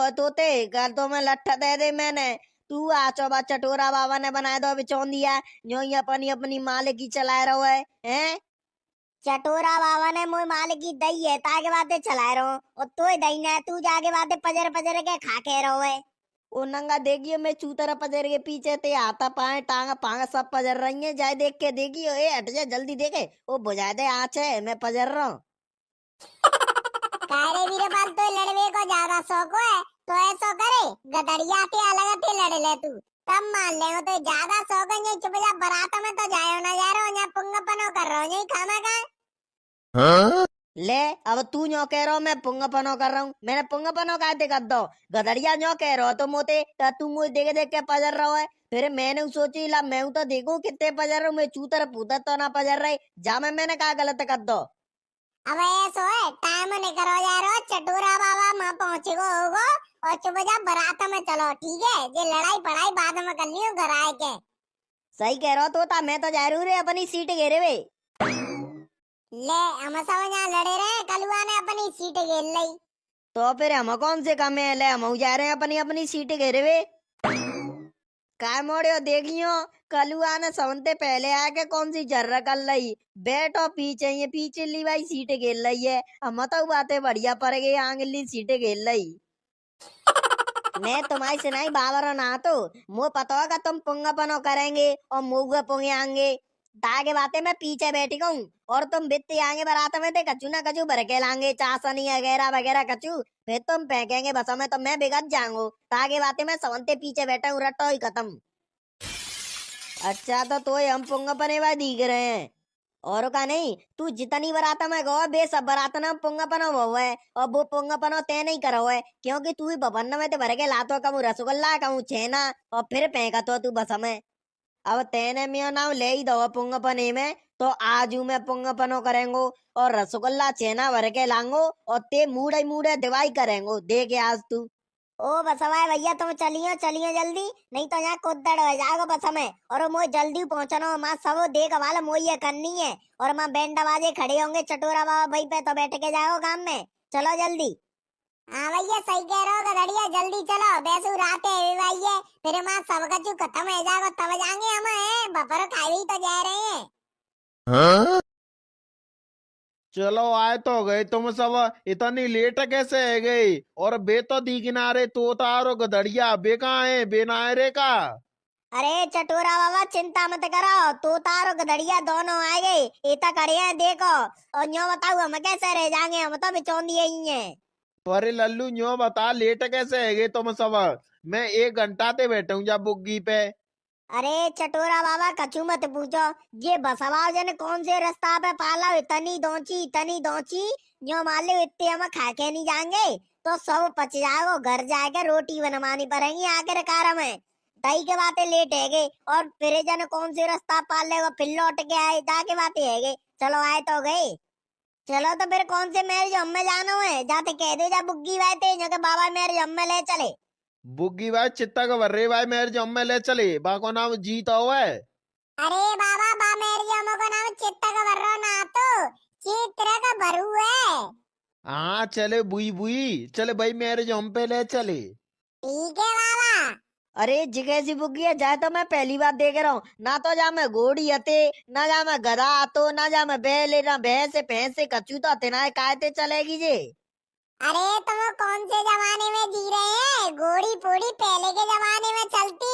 कर तो मैं लट्ठा दे दे मैंने, तू आचो बा चटोरा बाबा ने बनाए दो बिचौन दिया, जो ही अपनी अपनी मालिक की चला रहो है, हैं?
चटोरा बाबा ने मुझे मालिक की दई है ताके बातें चला रहा हूँ, और तो दई ना तू जाके बातें पजर पजर के खा के रहो है।
ओ नंगा देखियो मैं चूतरा पजर के पीछे ते आता पाए टांगा पांगा सब पजर रही है, जाए देख के देखियो, ए हट जा जल्दी देखे, ओ बुझा दे आँच है मैं पजर रहा हूँ।
कारे वीरे पाल तो लड़वे को ज्यादा शौक है, तो ऐसा करे गदरिया के अलग थे लड़ ले तू, तब मान ले, तो ज्यादा शौक है नहीं चुपचाप बारात में तो जायो ना जा रहा हो, यहाँ पुंगपनो कर रहा हो, नहीं खाना का
ले अब तू न्यो कह रहा हो मैं पुंगपनो कर रहा हूँ, मैंने पुंगपनो कहते कर दो, गदरिया न्यो कह रहा हो तो मोते तो तू मुझे देख देख के पजर रहा है, फिर मैंने सोची ला मैं तो देखूं कितने पजर रहा हूँ, मैं चूतर पूतर तो ना पजर रही जा, मैंने कहा गलत कर दो।
अब ऐसो है टाइम नहीं करो जा रहा, चटोरा बाबा माँ पहुँचे गो होगो, और चुपचाप बारात में चलो, ठीक है, ये लड़ाई पढ़ाई बाद में कर लियो घर आए के।
सही कह रहा हो तो मैं तो जा रही हूँ रे अपनी सीट घेरे वे।
ले हम सब यहाँ लड़े रहे, कलुआ ने अपनी सीट घेर ली,
तो फिर हम कौन से काम है, ले हम जा रहे हैं अपनी अपनी सीट घेरे वे। काय मोड़ियो देखियो कलुआ ने सवनते पहले आके कौन सी जर्रा कर ली, बैठो पीछे ये पीछे ली भाई सीट घेर ली है, हम तो बातें बढ़िया पड़ गई आंगली सीट घेर ली। मैं तुम्हारी सुनाई बाबर ना तो मुँह पता होगा तुम पुंगापनो करेंगे और मुँह पुंगे आएंगे ताके बातें मैं पीछे बैठी हूँ और तुम बित्ती आगे बरात में ते कचू ना कचू भर के लाएंगे चाशनी वगैरह वगैरह कचू फिर तुम फेंकेंगे बस में तो मैं बिगड़ जाऊंगा ताके बातें मैं सवंते पीछे बैठा हूँ रटो ही खत्म। अच्छा तो हम पुंगापने वाले दिख रहे हैं और का नहीं तू जितनी बरात में गो बे सब बरात ना पुंगापनो वो है और वो पुंगापनो तय नहीं करो है क्योंकि तू ही बबन में ते भर के लातो कहूँ रसगुल्ला कहूँ छेना और फिर फेंका तो तू बस में अब तेने मियो नाम ले ही दो पुंगपने में तो आज मैं पुंगपनो करेंगो और रसगुल्ला छेना भर के लांगो और ते मूड़े मूड़े दिवाई करेंगो देखे आज तू।
ओ बसवाए भैया तुम चलियो चलियो जल्दी नहीं तो यहाँ कुद्दड़ हो जाएगा बस में और मोई जल्दी पहुंचना माँ सब देख वाला मोई ये करनी है और माँ बैंड बाजे खड़े होंगे चटोरा बाबा भाई पे तो बैठ के जाओ काम में चलो जल्दी। हाँ भैया सही कह रहे हो गधड़िया जल्दी चलो वैसे रात है भैया फिर माँ सब कचू खत्म हो जाएगा तब जाएंगे हम बपर खाई तो जा रहे हैं।
चलो आए तो गए तुम सब इतनी लेट कैसे है गई और बे तो दी किनारे तो तारो गधड़िया बे कहाँ है बे नायरे का।
अरे चटोरा बाबा चिंता मत करो तो तारो गधड़िया दोनों आ गए इतना करे हैं देखो और यो बताओ हम कैसे रह जाएंगे हम तो बिचौंदी ही हैं।
अरे लल्लू न्यो बता लेट कैसे है गई तुम सब मैं 1 घंटा ते बैठा हूँ जब बुग्गी पे।
अरे चटोरा बाबा कछु मत पूछो ये बसवाओ जन कौन से रास्ता पे पाला इतनी दोची यो मान लो इतने हम खा के नहीं जाएंगे तो सब पच जाएगो घर जाके रोटी बनवानी पड़ेगी आखिर कार में तई के बातें लेट है गए और फिर जन कौन से रास्ता पाल लेगो फिर लौट के आए जाके बातें है गई चलो आए तो गए। चलो तो फिर कौन से मैरिज हम में जानो है जाते कह दे जा बुग्गी बाते जो के बाबा मैरिज हम में ले चले।
बुग्गी भाई चित्ता का वर्रे भाई मेरे जम में ले चले बाको नाम जीता हुआ है।
अरे बाबा बा मेरे जमो का नाम चित्ता का वर्रो ना तो चित्रा का भरू है।
हाँ चले बुई बुई चले भाई मेरे जम पे ले चले।
ठीक है बाबा।
अरे जिगैसी बुग्गी है जाए तो मैं पहली बार देख रहा हूँ ना तो जा मैं घोड़ी हते ना जा मैं गधा आतो ना जा मैं बैल ना भैंस से कचू तो हते ना कायते चलेगी जे।
अरे तुम कौन से जमाने में जी रहे हैं घोड़ी पूड़ी पहले के जमाने में चलती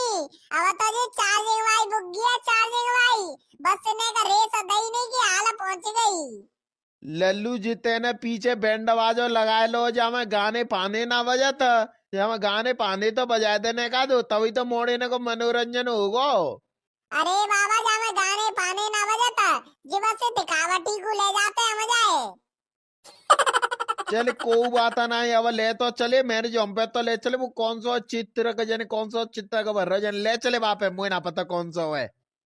अब तो ये चार्जिंग वाली बुग्गी है चार्जिंग वाली बस ने का रेस दई नहीं की हाल पहुंच गई।
लल्लू जीते ने पीछे बैंड बाजो लगाए लो जा मैं गाने पाने ना बजत जा मैं गाने पाने तो बजाए देने का दो तभी तो मोड़े ने को मनोरंजन होगो।
अरे बाबा जा मैं गाने पाने ना बजाता जी बस दिखावटी को ले जाते हम जाए।
चले कोई बात ना है अब ले तो चले मेरे जम पे तो ले चले वो कौन सा चित्र का जने कौन सा चित्र का भर जन ले चले बापे मुझे ना पता कौन सा है।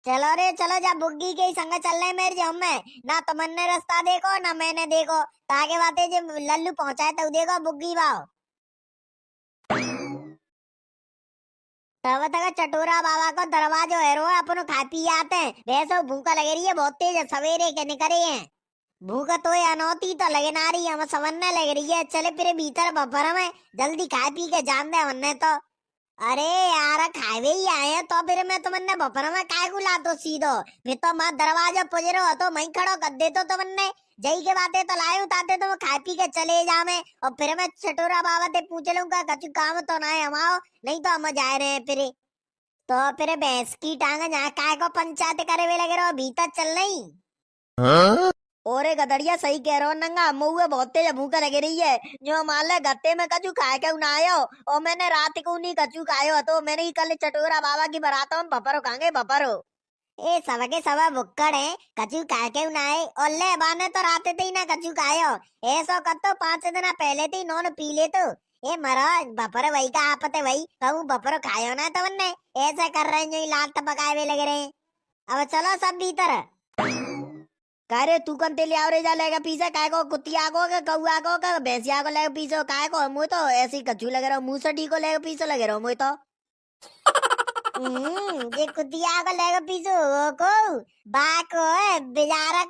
चलो रे चलो जा बुग्गी के ही संग चल रहे मेरे जम में ना तुमने रास्ता देखो ना मैंने देखो ताके बातें जो लल्लू पहुंचाए तो देखो बुग्गी बाओ तब तक चटोरा बाबा को दरवाजो हेरो अपन खा पी आते हैं वैसे भूखा लगे रही है बहुत तेज सवेरे के निकले हैं भूख तो ये अनौती तो लगे ना रही हम समझने लग रही है चले फिर भीतर बफर में जल्दी खा पी के जान दे हमने तो। अरे यार खावे ही आए हैं तो फिर मैं तुमने बफर में काय को ला तो सीधो फिर तो माँ दरवाजा पुजरो तो मैं खड़ो कर दे तो तुमने जई के बातें तो लाए उतारते तो खा पी के चले जामे और फिर मैं चटोरा बाबा से पूछ लूंगा कछु काम तो ना है हमाओ नहीं तो हम जा रहे हैं फिर तो फिर भैंस की टांग जहाँ काय को पंचायत करे हुए लगे रहो भीतर चल नहीं।
और गदड़िया सही कह रहा हो नंगा मुँह बहुत तेज भूख लग रही है जो मान ले गत्ते में कचू खाए के उनायो और मैंने रात को नहीं कचू खायो तो मैंने ही कल चटोरा बाबा की बरात में बपरो खाएंगे बपरो।
ए सबके सब बुक्कड़ है कचू खाए के उनाए और ले बाने तो रात ही ना कचू खायो ऐसो कर तो 5 दिन पहले थी नॉन पी ले तो ए महाराज बपर वही का आपते वही कहूँ बपरो खायो ना तो ऐसा कर रहे हैं जो लात पकाए हुए लग रहे हैं। अब चलो सब भीतर
कह रे तू कन तेली आवरे जा लेगा पीछे काय को कुतिया को का कौआ को का भैंसिया को लेगा पीछे काय को मुँह तो ऐसे ही कच्चू लगे रहो मुँह से टी को लेगा पीछे लगे रहो मुँह तो
ये कुतिया को लेगा पीछे को बाको है बेजारा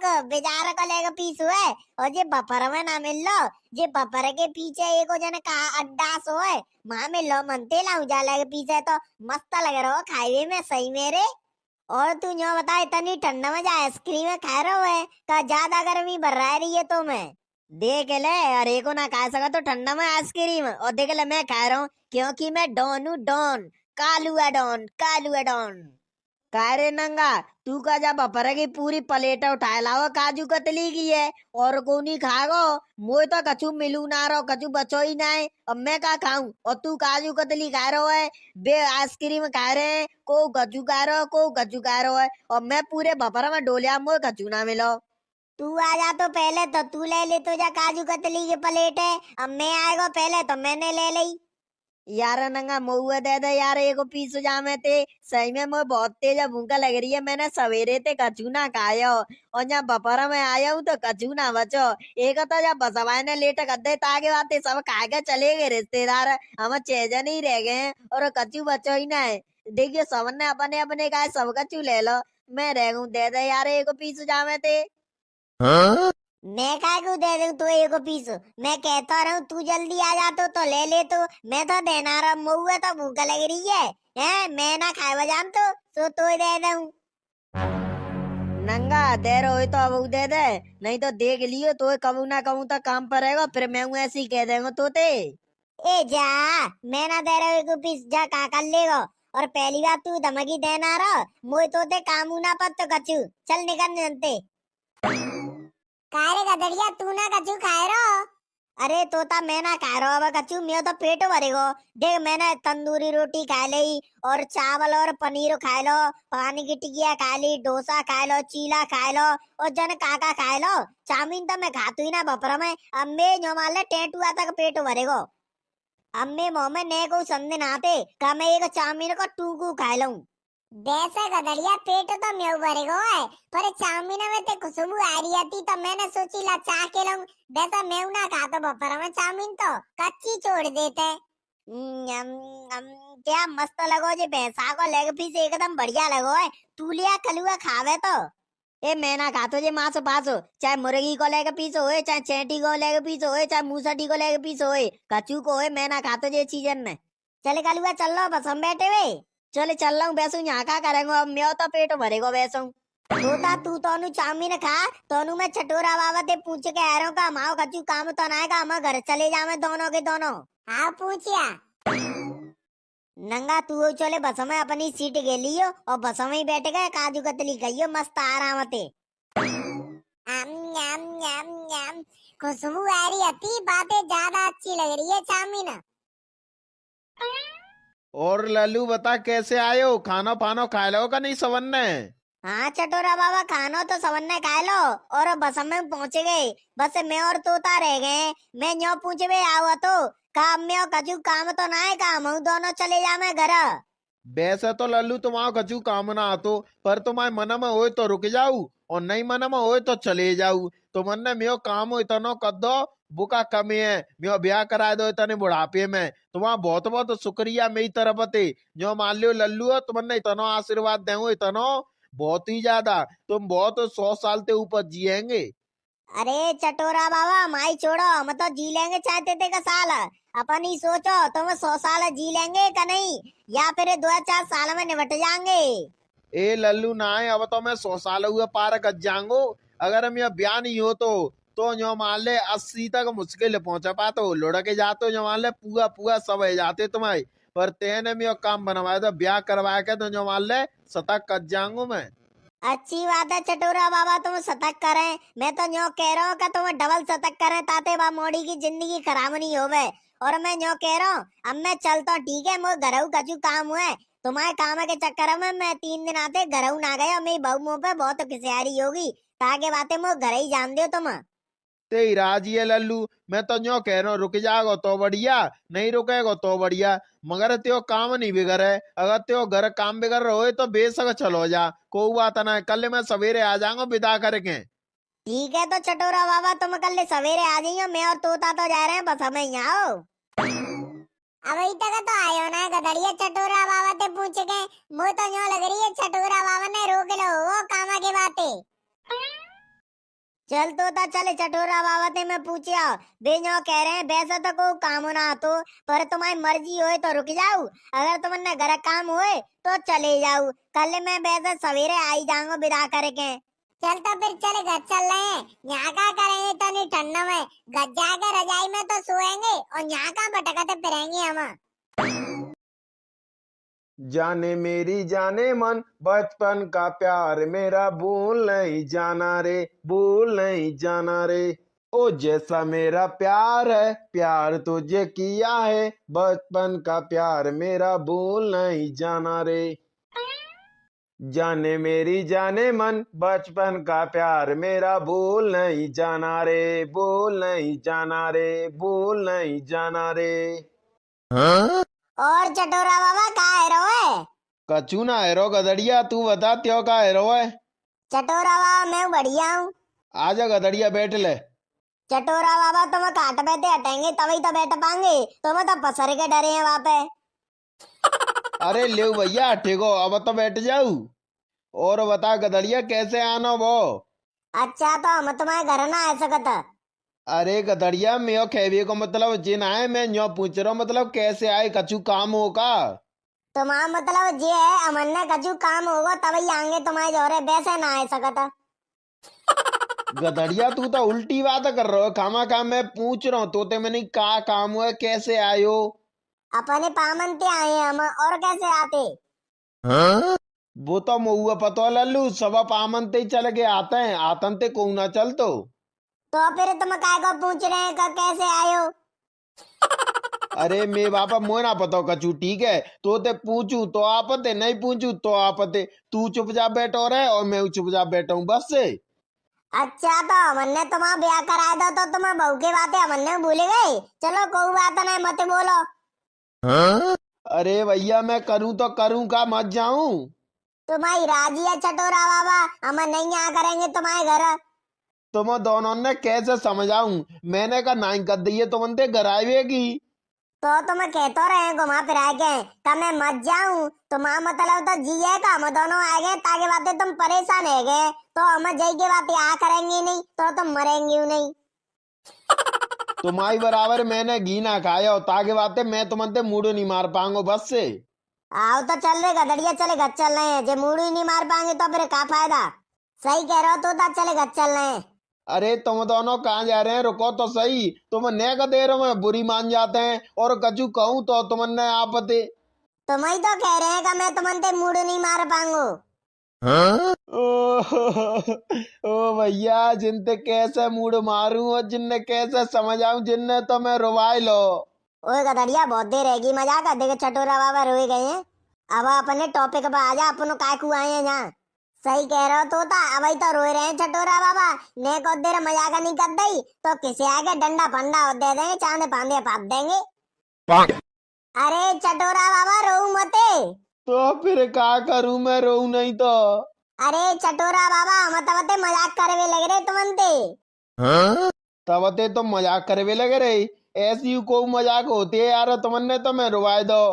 को लेगा पीछे है और ये बपर में ना मिल लो ये बपर के पीछे एक जन का अड्डा सो है माँ मिल लो मनते लाऊं जा लेगा पीछे तो मस्त लगे रहो खाईवे में सही मेरे। और तू यो बता इतनी ठंडा में जा आइसक्रीम खा रहा है का ज्यादा गर्मी बढ़ रहा रही है तो मैं
देख ले, अरे को ना खा सका तो ठंडा में आइसक्रीम, और देख ले मैं खा रहा हूँ क्योंकि मैं डॉन हूँ, डॉन। कालू है डॉन, कालू है डॉन। कह रे नंगा, तू का जा बपरा की पूरी प्लेट उठाए लाओ काजू कतली की है, और को नहीं खागो। मोए तो कछु मिलू ना रहो, कछु बचो ही ना है, अब मैं का खाऊं, और तू काजू कतली खा रहो है। बे आइसक्रीम खा रहे हैं, को कछु खा रहो, को कछु खा रहो है, और मैं पूरे बपरा में डोलिया मोए कछु ना मिलो।
तू आ जा तो पहले तो तू ले ले, तो जा काजू कतली की प्लेट है। अब मैं आएगा पहले तो मैंने ले ली।
यार नंगा महुआ दे दे यार, एक पीस जामे थे। सही में मुझे बहुत तेज भूख लग रही है, मैंने सवेरे ते कछु ना खायो, और जहाँ बपोरा में आया हूँ तो कछु ना बचो। एक तो जब बसवाए ने लेट गद्दे तागे वाते सब खा के चले गए रिश्तेदार, हम चेजन ही रह गए हैं, और कछु बचो ही ना है। देखियो सबने अपने अपने का सब कछु ले लो, मैं रह गूं। दे दे यार एक पीस जामे थे।
मैं काय को दे दूं तो एक पीस। मैं कहता रहूं तू जल्दी आ जा तो ले ले तो। मैं तो देना रहा महुआ तो भूख लग रही है। मैं ना खाए बजाम तो ही दे दूं।
नंगा दे रहे हो तो अब दे दे, नहीं तो देख लियो तो कहूँ ना कहूँ तो काम पर रहेगा, फिर मैं हूँ ऐसे ही कह देंगे तो ते।
ए जा, मैं ना दे रहा एक पीस, जा का कर लेगा। और पहली बात तू धमकी देना रहा मोई तो ते कामू ना पत तो कछु। चल निकल जनते। कारे गदड़िया तू ना कछु खाए रो। अरे तोता मैं ना खा रहा अब कछु, मेरा तो पेट भरेगो। देख मैंने तंदूरी रोटी खा ली, और चावल और पनीर खा लो, पानी की टिकिया खा ली, डोसा खा लो, चीला खा लो, और जन काका खा लो। चाउमीन तो मैं खातू ही ना बपरा में। अब मैं जो मान ले टेंटुआ तक पेट भरेगो। अब मैं मुंह में ने को संदे नाते का मैं एक चाउमीन को टूकू खा लूं। वैसे गदड़िया पेट तो मेऊ भरेगो है, पर चाउमीन में ते खुशबू आ रही थी तो मैंने सोची ला चाह के लूं। वैसा मेऊ ना खा तो बपरा में चाउमीन तो कच्ची छोड़ देते। यम, यम, क्या मस्त लगो जी, भैंसा को लेग पीस एकदम बढ़िया लगो है। तू लिया कलुआ खावे तो।
ए मैं ना खातो जे मांस पासो, चाहे मुर्गी को लेके पीस होए, चाहे चैटी को लेके पीस होए, चाहे मूसटी को लेके पीस होए, कचू को होए, मैं ना खातो जे चीजन ने।
चल कलुआ चल लो, बस हम बैठे हुए।
चले चल रहा हूँ बैसू, यहाँ का करेंगे, अब मैं तो पेट भरेगो बैसू।
तोता तू तोनु चाउमीन खा, तोनु मैं छटोरा बाबा ते पूछ के आ रहा हूँ का माओ कचू काम तो ना आएगा, हम घर चले जावे दोनों के दोनों। हाँ पूछिया। नंगा तू चले बस में अपनी सीट गे लियो, और बस में ही बैठ गए काजू कतली खाइयो मस्त आराम ते। खुशबू आ रही थी, बातें ज्यादा अच्छी लग रही है चाउमीन।
और लल्लू बता कैसे आए हो, खाना पानो खा लो का नहीं सवन ने?
हाँ चटोरा बाबा, खानो तो सबने खा लो, और बस में पहुंच गए। बस मैं और तोता रह गए। मैं न्यो पूछे वे आवा तो काम में और कछु काम तो ना है, काम हम दोनों चले जा मैं घर।
वैसे तो लल्लू तुम्हारा कछु काम ना आतो, पर तुम्हारे मन में होए तो रुक जाऊ, और नहीं मन में होए तो चले जाऊ। तो मन ने मेरो काम हो इतनो कर दो, बुका कमी है, मेरो ब्याह करा दो इतने बुढ़ापे में। तुम्हारा बहुत बहुत शुक्रिया मेरी तरफ से। जो मान लियो लल्लू हो, तुमने इतना आशीर्वाद देंगे, इतनो बहुत ही ज्यादा। तुम बहुत 100 साल के ऊपर जिएंगे।
अरे चटोरा बाबा माई छोड़ो, हम तो जी लेंगे चाहते थे का साल। अपन ही सोचो तुम 100 साल जी लेंगे का नहीं, या फिर 2-4 साल में निपट जाएंगे।
ए लल्लू ना है, अब तो मैं 100 साल हुआ पार कर जाऊंगो। अगर हम यह ब्याह नहीं हो तो जो मान ले 80 तक मुश्किल पहुंचा पातो, लुढ़के जाते जो मान ले पूरा पूरा सब है जाते तुम्हारे। पर तेने में काम बनवाया तो ब्याह करवा के तो जो मान ले सतक कर जाऊंगू मैं।
अच्छी बात है चटोरा बाबा, तुम शतक करें। मैं तो न्यो कह रहा हूँ कि तुम डबल शतक करें, ताते बा मोड़ी की जिंदगी खराब नहीं होवे। और मैं न्यो कह रहा हूँ अब मैं चलता हूँ, ठीक है? मोर घरऊ कछु काम हुए, तुम्हारे काम के चक्कर में मैं 3 दिन आते घरऊ ना गए, और मेरी बहू मुँह पे बहुत खिसियारी होगी। ताके बातें मोर घर ही जान दो तुम।
ते राजी है लल्लू, मैं तो जो कह रहा हूँ रुक जाओ तो बढ़िया, नहीं रुकेगो तो बढ़िया। मगर त्यो काम नहीं बिगड़ है, अगर त्यो घर काम बिगड़ रहे हो तो बेशक चलो जा, कोई बात ना है। कल मैं सवेरे आ जाऊंगा विदा करके।
ठीक है तो चटोरा बाबा, तुम कल सवेरे आ जाइयो, मैं और तोता तो जा रहे हैं, बस हमें यहाँ आओ। अभी तक तो आयो ना गदड़िया, चटोरा बाबा ते पूछ के मुझे तो यूं लग रही है चटोरा बाबा ने रोक लो वो कामा के बातें। चल तोता चले, चटोरा बाबा ते मैं पूछिया बेजो कह रहे हैं वैसा तो कोई काम ना तो, पर तुम्हारी मर्जी होए तो रुक जाऊ, अगर तुमने घर काम होए तो चले जाऊ। कल मैं वैसे सवेरे आई जाऊंगा विदा करके। चल तो फिर चले घर चल रहे हैं। यहाँ का करेंगे इतनी ठंड में, घर जाकर रजाई में तो सोएंगे और यहाँ का भटकते फिरेंगे हम।
जाने मेरी जाने मन बचपन का प्यार मेरा भूल नहीं जाना रे, भूल नहीं जाना रे। ओ जैसा मेरा प्यार है प्यार तुझे किया है, बचपन का प्यार मेरा भूल नहीं जाना रे। जाने मेरी जाने मन बचपन का प्यार मेरा भूल नहीं जाना रे, भूल नहीं जाना रे, भूल नहीं जाना रे।
और चटोरा बाबा कहाँ है रोए?
कछु ना है रो गदड़िया, तू बता त्यो का है रो है।
चटोरा बाबा मैं बढ़िया हूँ।
आजा गदड़िया बैठ ले।
चटोरा बाबा तुम काट बैठे हटेंगे तभी तो बैठ पाएंगे, तुम तो पसर के डरे हैं वहां पे।
अरे ले भैया ठीक हो, अब तो बैठ जाऊ। और बता गदड़िया कैसे आना वो?
अच्छा तो हम तुम्हारे घर ना आ सकता?
अरे गदड़िया मैं खेबे को मतलब जिन आए, मैं यो पूछ रहा हूँ मतलब कैसे आए, कछु काम होगा?
तुम्हारा मतलब ये है अमन कछु काम होगा तभी आएंगे तुम्हारे जोरे, वैसे ना आ सकता।
गदड़िया तू तो उल्टी बात कर रहा हो, खामा काम मैं पूछ रहा हूँ तो ते मैंने का काम हुआ, कैसे आयो?
अपने पामनते आए हैं हम, और कैसे आते?
वो तो महुआ पतो लल्लू, सब पामन ते चल के आते हैं, आतन ते को ना चल तो
फिर तुम काय को पूछ रहे हैं कैसे आयो?
अरे मैं बापा मोह ना पता कछु, ठीक है तो ते पूछू तो आपते, नहीं पूछू तो आपते। तू चुपचाप बैठो रहे और मैं चुपचाप बैठा हूँ बस से।
अच्छा तो हमने तुम्हारा ब्याह कराया था तो तुम्हें बहू की बातें हमने भूल गई? चलो कोई बात नहीं, मत बोलो।
अरे भैया मैं करूँ तो करूँ का, मत जाऊं?
तुम्हारी राजी है चटोरा बाबा, हम नहीं आ करेंगे तुम्हारे घर।
तुम दोनों ने कैसे समझाऊं? मैंने कहा नहीं कर दी है तुम ते गरावेगी।
तो तुम कहते रहे घुमा फिरा के का मैं मत जाऊं, तुम्हारा मतलब तो जी है का हम दोनों आ गए ताकि बातें तुम परेशान है गए, तो हम जई की बातें आ करेंगे नहीं तो तुम मरेंगी नहीं।
तुम्हारी बराबर मैंने घी ना खाया ताकि बातें मैं तुमसे मूड नहीं मार पाऊंगा बस से।
आओ तो चल रहे गदड़िया, चले घर चल रहे हैं, जो मूड ही नहीं मार पाएंगे तो फिर क्या फायदा? सही कह रहे हो तो चले घर चल रहे हैं।
अरे तुम दोनों कहाँ जा रहे हैं, रुको तो सही। तुम ने का देर में बुरी मान जाते हैं और कछु कहूँ तो तुमने आपते।
तुम ही तो कह रहे हैं कि मैं तुमसे मूड नहीं मार पाऊंगा।
ओ भैया जिनते कैसे मूड मारूं और जिनने कैसे समझाऊं, जिनने तो मैं रुवाई लो।
ओए गदड़िया बहुत देर रहेगी, मजाक कर देखे चटोरा बाबा रोए गए हैं। अब अपने टॉपिक पर आ जा, अपनों काय को आए हैं यहाँ। सही कह रहे हो तोता, अब ही तो रोए रहे हैं चटोरा बाबा। ने को देर मजाक नहीं कर दई तो किसे आगे डंडा फंडा और दे देंगे, चांदे पांदे पाप देंगे। अरे चटोरा बाबा रो मते।
तो फिर क्या करूं, मैं रोऊं नहीं तो?
अरे चटोरा बाबा हम तब मजाक करवे लग रहे तुमनते।
तब ते तो मजाक करवे लगे रही, ऐसी को मजाक होती है यार तुमने, तो मैं रुवाई दो।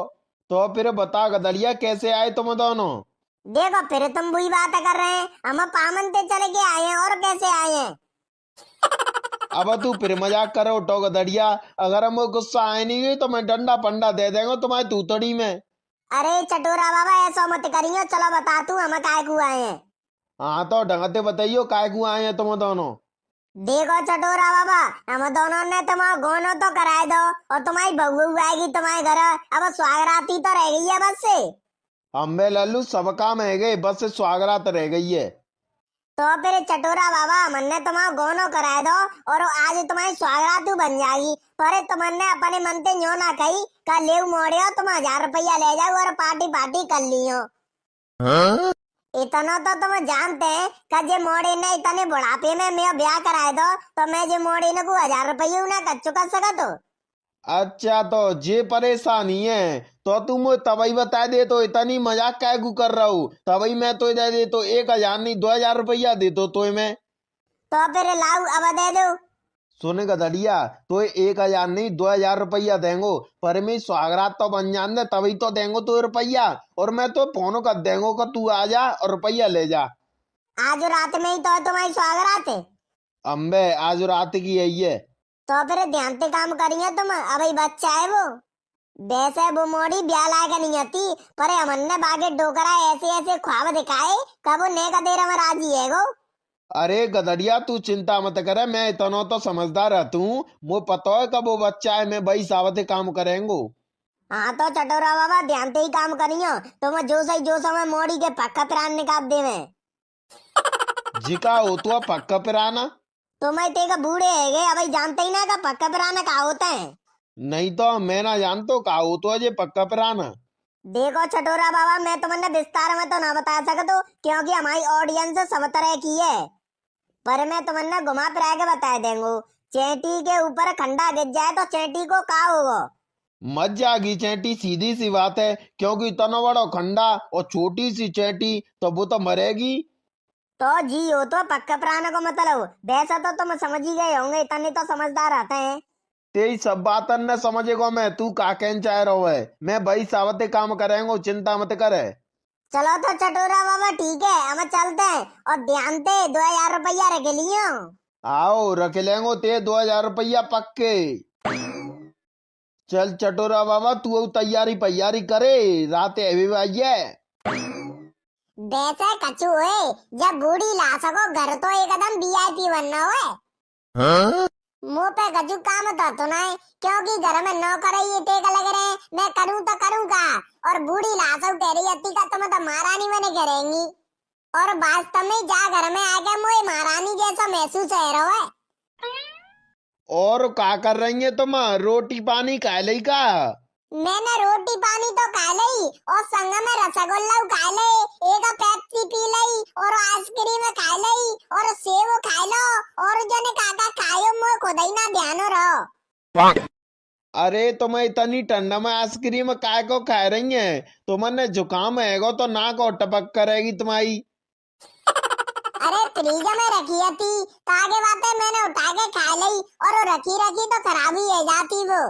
तो फिर बता गदड़िया कैसे आए तुम दोनों?
देखो फिर तुम बुरी बात कर रहे हैं, हम पामनते चले के आए हैं, और कैसे आए हैं?
अब तू फिर मजाक करो उठो गदड़िया, अगर हम गुस्सा आए नहीं गई तो मैं डंडा पंडा दे देंगे तुम्हारी तूतड़ी में।
अरे चटोरा बाबा ऐसा मत करियो, चलो बता तू हम काय को आए हैं।
हाँ तो ढंगते बताइयो काय को आए हैं तुम दोनों।
देखो चटोरा बाबा, हम दोनों ने तुम्हारा गोनो तो कराए दो और तुम्हारी बहू आएगी तुम्हारे घर, अब स्वागराती तो रह गई है बस से।
अम्बे लल्लू सब काम है गए, बस स्वागरात रह गई है।
तो फिर चटोरा बाबा हमने तुम्हारा गोनो कराए दो और आज तुम्हारी स्वागरातू बन जाएगी। पर तुमने अपने मन से न्यो ना कही का ले मोड़ियो, तुम 1000 रुपया ले जाओ और पार्टी पार्टी कर लियो। इतना तो तुम जानते हैं कि जे मोड़ी ने इतने बुढ़ापे में मैं ब्याह कराए दो तो मैं जे मोड़ी ने को 1000 रुपये ना कर चुका सकत हो।
अच्छा तो जे परेशानी है तो तुम तभी बता दे, तो इतनी मजाक काय को कर रहा हूँ, तभी मैं तो दे दे तो 1000 नहीं 2000 रुपया दे तो मैं।
तो फिर लाऊ अब दे दो।
सुने गदड़िया, तो 1000 नहीं 2000 रुपया देंगो, पर मैं स्वागरात तो बन जान दे तभी तो देंगो तो रुपया, और मैं तो फोन कर देंगो कि तू आ जा और रुपया ले जा।
आज रात में ही तो तुम्हारी स्वागरात है।
अम्बे आज रात की यही है।
तो फिर ध्यान से काम करिए तुम, अभी बच्चा है वो। वैसे वो मोड़ी ब्याह लायक नहीं आती, पर हमने बागे डोकरा ऐसे ऐसे ख्वाब दिखाए कब ने का देर में राजी है गो।
अरे गदड़िया तू चिंता मत करे, मैं इतना तो समझदार रहतू। मुझे पता है कब वो बच्चा है, मैं भाई सावते काम करेंगो।
हाँ तो चटोरा बाबा ध्यान से ही काम करियो, तो मैं जो समय मोड़ी के पक्का प्राण निकाल दे में।
जिका हो तो पक्का पिराना।
तो मैं तेगा बूढ़े है गए अब जानते ही ना का पक्का प्राण का होता है।
नहीं तो मैं ना जानतो का हो तो जे पक्का पिराना।
देखो चटोरा बाबा मैं तुमने विस्तार में तो ना बता सकता क्योंकि हमारी ऑडियंस सब तरह की है, पर मैं तुमने घुमा फिरा के बता देंगू। चेटी के ऊपर खंडा गिर जाए तो चेटी को का होगा?
मत जागी चैटी, सीधी सी बात है, क्योंकि इतना बड़ा खंडा और छोटी सी चैटी तो वो तो मरेगी।
तो जी हो तो पक्का प्राण को मतलब वैसा तो तुम समझ ही गए होंगे, इतने तो समझदार आते हैं।
तेरी सब बात न समझेगो मैं, तू का कहन चाह रहो है, मैं भाई सावते काम करेंगो, चिंता मत करे।
चलो तो चटोरा बाबा ठीक है, हम चलते हैं और ध्यान से 2000 रुपया रख लियो।
आओ रख लेंगो ते 2000 रुपया पक्के। चल चटोरा बाबा तू तैयारी पैयारी करे, रात अभी आइए।
वैसे कछु है जब बूढ़ी ला सको घर तो एकदम वीआईपी बनना है। मुंह पे कछु काम तो ना है, क्योंकि घर में नौकर ही टेक लग रहे हैं, मैं करूँ तो करूँगा। और बूढ़ी ला सको कह रही अति का तुम तो महारानी बने करेंगी, और वास्तव में जा घर में आके मुझे महारानी जैसा महसूस है रहा है।
और का कर रही है तुम, रोटी पानी खा ली का?
मैंने रोटी पानी तो खा ली और संग में रसगुल्ला खा ले, एक पेप्सी पी ली और आइसक्रीम खा ली और सेव खा लो, और जने काका खायो मुझे खुद ही ना ध्यान रहो।
अरे तुम्हें इतनी ठंडा में आइसक्रीम काय को खा रही है? तुमने जुकाम हैगो तो नाक को टपक करेगी तुम्हारी।
अरे फ्रीज में रखी थी तो आगे बातें मैंने उठा के खा ली और रखी रखी तो खराब ही है जाती वो।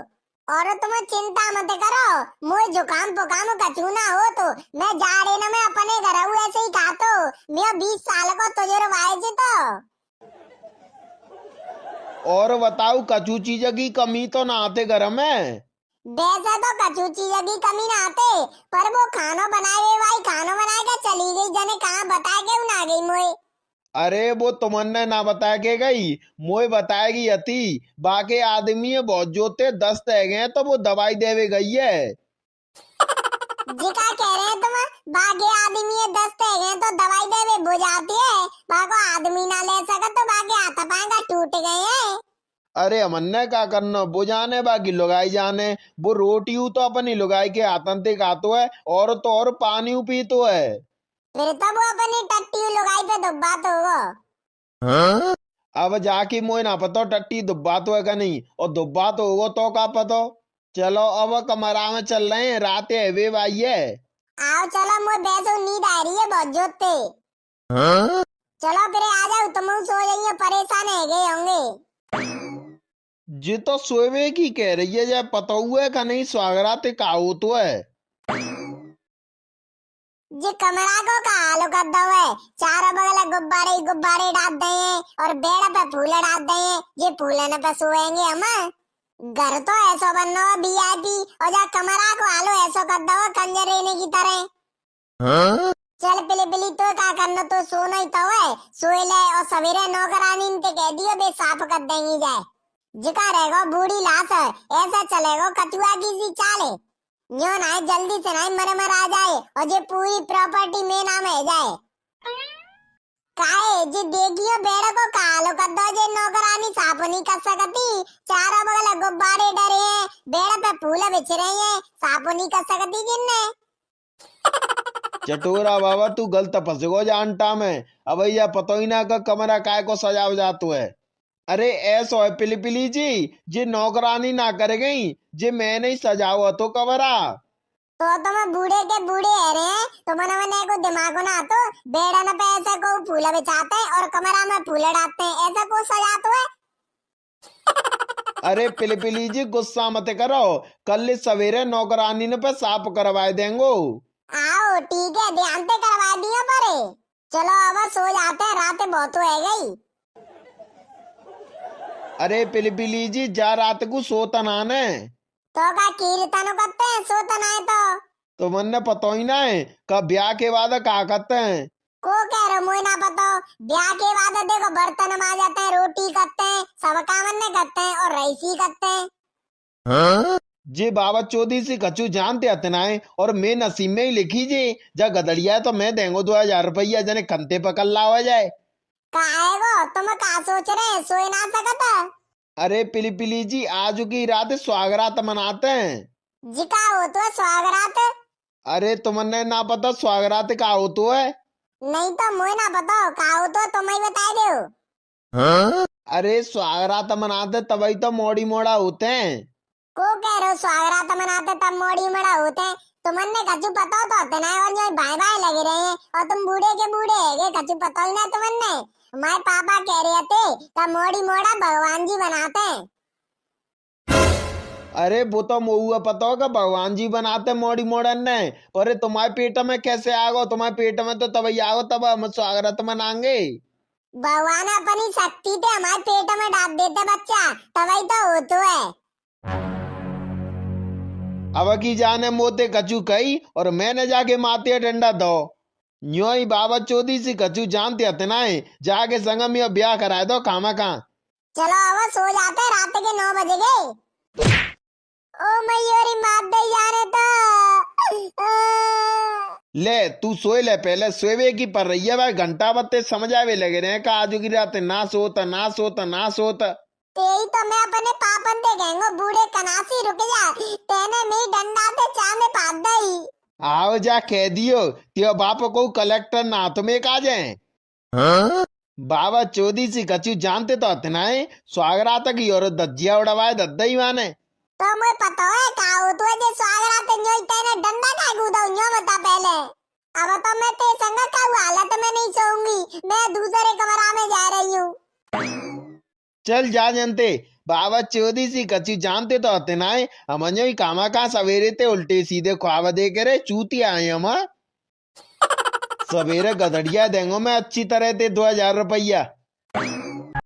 और तुम चिंता मत करो, मुझे जुकाम पुकाम कछु ना हो तो मैं जाड़े न में अपने घर ऐसे ही खातो, मैं 20 साल को तजुर्बा है तो।
और बताओ कछु चीज की कमी तो ना आते घर में?
वैसे तो कछु चीज की कमी ना आते, पर वो खाना बनाए भाई खाना बना के चली गई, जने कहाँ बता के ना गई मुझे।
अरे वो तुमने ना बता के गई, मोए बताएगी अति। बाकी आदमी है बहुत जोते दस्त है गए तो वो दवाई देवे गई है।
जी क्या कह रहे हैं तुम? बाकी आदमी है दस्त है गए तो दवाई देवे बुझाती है, बाको आदमी ना ले सके तो बाकी हाथ पाएगा टूट गए हैं।
अरे हमने क्या करना, बुझाने बाकी लुगाई जाने। वो रोटी तो अपनी लुगाई के हाथन ते खातो है, और तो और पानी पीतो है।
फिर तो वो अपनी टट्टी लुगाई पे दुब्बा तो होगा।
हाँ? अब जाके मोए ना पता टट्टी दुब्बा तो है का नहीं, और दुब्बा तो होगा तो का पता। चलो अब कमरा में चल रहे हैं, रात है भाई है।
आओ चलो, मुझे बैसो नींद आ रही है बहुत जोते।
हाँ?
चलो फिर आ जाओ, तुम सो जाइए, परेशान है गए होंगे।
जी तो सोवे की कह रही है, जब पता हुआ है का नहीं, स्वागरात का हो तो है।
जी कमरा को का हाल कर दो है, चारों बगल गुब्बारे ही गुब्बारे डाल दे और बेड़ पे फूल डाल दे, ये फूलन पे सोएंगे हम। घर तो ऐसा बनना हो वीआईपी, और जा कमरा को हालो ऐसा कर दो कंजर रहने की तरह।
हाँ?
चल पिली पिली तो क्या करना, तो सोना ही तो है, सोए ले और सवेरे नौकरानी इनते कह दियो बे साफ कर देंगी जाए। जिका रहेगा बूढ़ी लाश है, ऐसा चलेगा कचुआ की सी चाले, न्यो ना जल्दी से ना मर आ जाए और ये पूरी प्रॉपर्टी में नाम है जाए। काहे जी देखियो बेड़ को कालो कर दो, जे नौकरानी साफ नहीं कर सकती, चारों बगल गुब्बारे डरे हैं, बेड़ पे फूल बिछ रहे हैं, साफ नहीं कर सकती जिनने।
चटोरा बाबा तू गलत फंसगो जानटा में, अब यह पतो ही ना का कमरा काय को सजाव जातो है। अरे ऐसो है पिली पिली जी, जे नौकरानी ना कर गई, जे मैं नहीं सजाओ तो कमरा।
तो तुम बूढ़े के बूढ़े है रहे, तुमने मैंने को दिमाग ना तो बेड़ा न पे ऐसे को फूल बिछाते हैं और कमरा में फूल डालते हैं, ऐसा को सजाते है।
अरे पिली पिली जी गुस्सा मत करो, कल सवेरे नौकरानी ने पे साफ करवाए देंगो।
आओ ठीक है, ध्यान से करवा दियो परे। चलो अब सो जाते हैं, रात बहुत हो गई।
अरे पिली पिली जी जा रात को सोता ना ने।
तो का कीर्तन करते हैं सोता ना है तो?
तो मन पता ही ना है कब ब्याह के बाद क्या करते हैं।
को कह रहे मुझे ना पता। ब्याह के बाद देखो बर्तन मांजते हैं, रोटी करते हैं, सब काम अन्य करते हैं और रईसी करते हैं।
जे बाबा चौधरी से कछु जानते अतना है और मैं नसीब में ही लिखी जी जा गदड़िया है तो मैं देंगो 2000 रुपया जने खंते पकड़ लावा जाए।
काहेगो तुम का सोच रहे हैं, सोए ना सकता।
अरे पिली पिली जी आज की रात स्वागरात मनाते हैं।
जी का हो तो स्वागरात?
अरे तुमने ना पता स्वागरात का हो तो है?
नहीं तो मुझे ना बताओ का हो तो तुम ही बता दो।
अरे स्वागरात मनाते तभी तो मोड़ी मोड़ा होते हैं।
को कह रहे हो स्वागरात मनाते तब मोड़ी मड़ा होते हैं? तुमने कछु पता तो होते ना, और जो भाई भाई लगे रहे हैं और तुम बूढ़े के बूढ़े है कछु पता ही ना तुमने। हमारे पापा कह रहे थे तब मोड़ी मोड़ा भगवान जी बनाते हैं।
अरे वो तो महुआ पता होगा भगवान जी बनाते मोड़ी मोड़न ने। अरे तुम्हारे पेट में कैसे आ गो? तुम्हारे पेट में तो तभी आओ तब हम स्वागरात मनाएंगे।
भगवान अपनी शक्ति थे हमारे पेट में डाल देते बच्चा, तभी तो हो तो है।
अब की जाने मोते कछु कही और मैंने जाके माते डंडा दो। न्यो ही बाबा चौधरी से कछु जानते अतना है जाके संगम में ब्याह कराए दो खामा खा।
चलो अब सो जाते, रात के 9 बजे गए। ओ मयूरी मात दे जाने तो।
ले तू सोए ले, पहले सोए की पर रही है भाई घंटा बत्ते समझ आवे लगे रहे का आज की रात ना सोता ना सोता ना सोता।
तेरी तो मैं अपने पापन दे गएंगो बूढ़े कनासी, रुक जा तेने में डंडा ते चा में पाद दई।
आओ जा कह दियो त्यो बाप को कलेक्टर ना तुम्हें का जाए। बाबा चौधरी से कछु जानते तो अतना है स्वागरात की और दज्जिया उड़वाए दद्दई माने।
तो मुझे पता है का हो तो जे स्वागरात न्योई तेने डंडा का गुदा न्यो बता पहले। अब तो मैं ते संग का हालत में नहीं सोऊंगी, मैं दूसरे कमरा में जा रही हूँ।
चल जा जनते बाबा चौधरी से कछु जानते तो अतना है हम ही कामा का सवेरे ते उल्टे सीधे ख्वाब दे करे चूती आए हम। सवेरे गधड़िया देंगो मैं अच्छी तरह ते 2000 रुपया।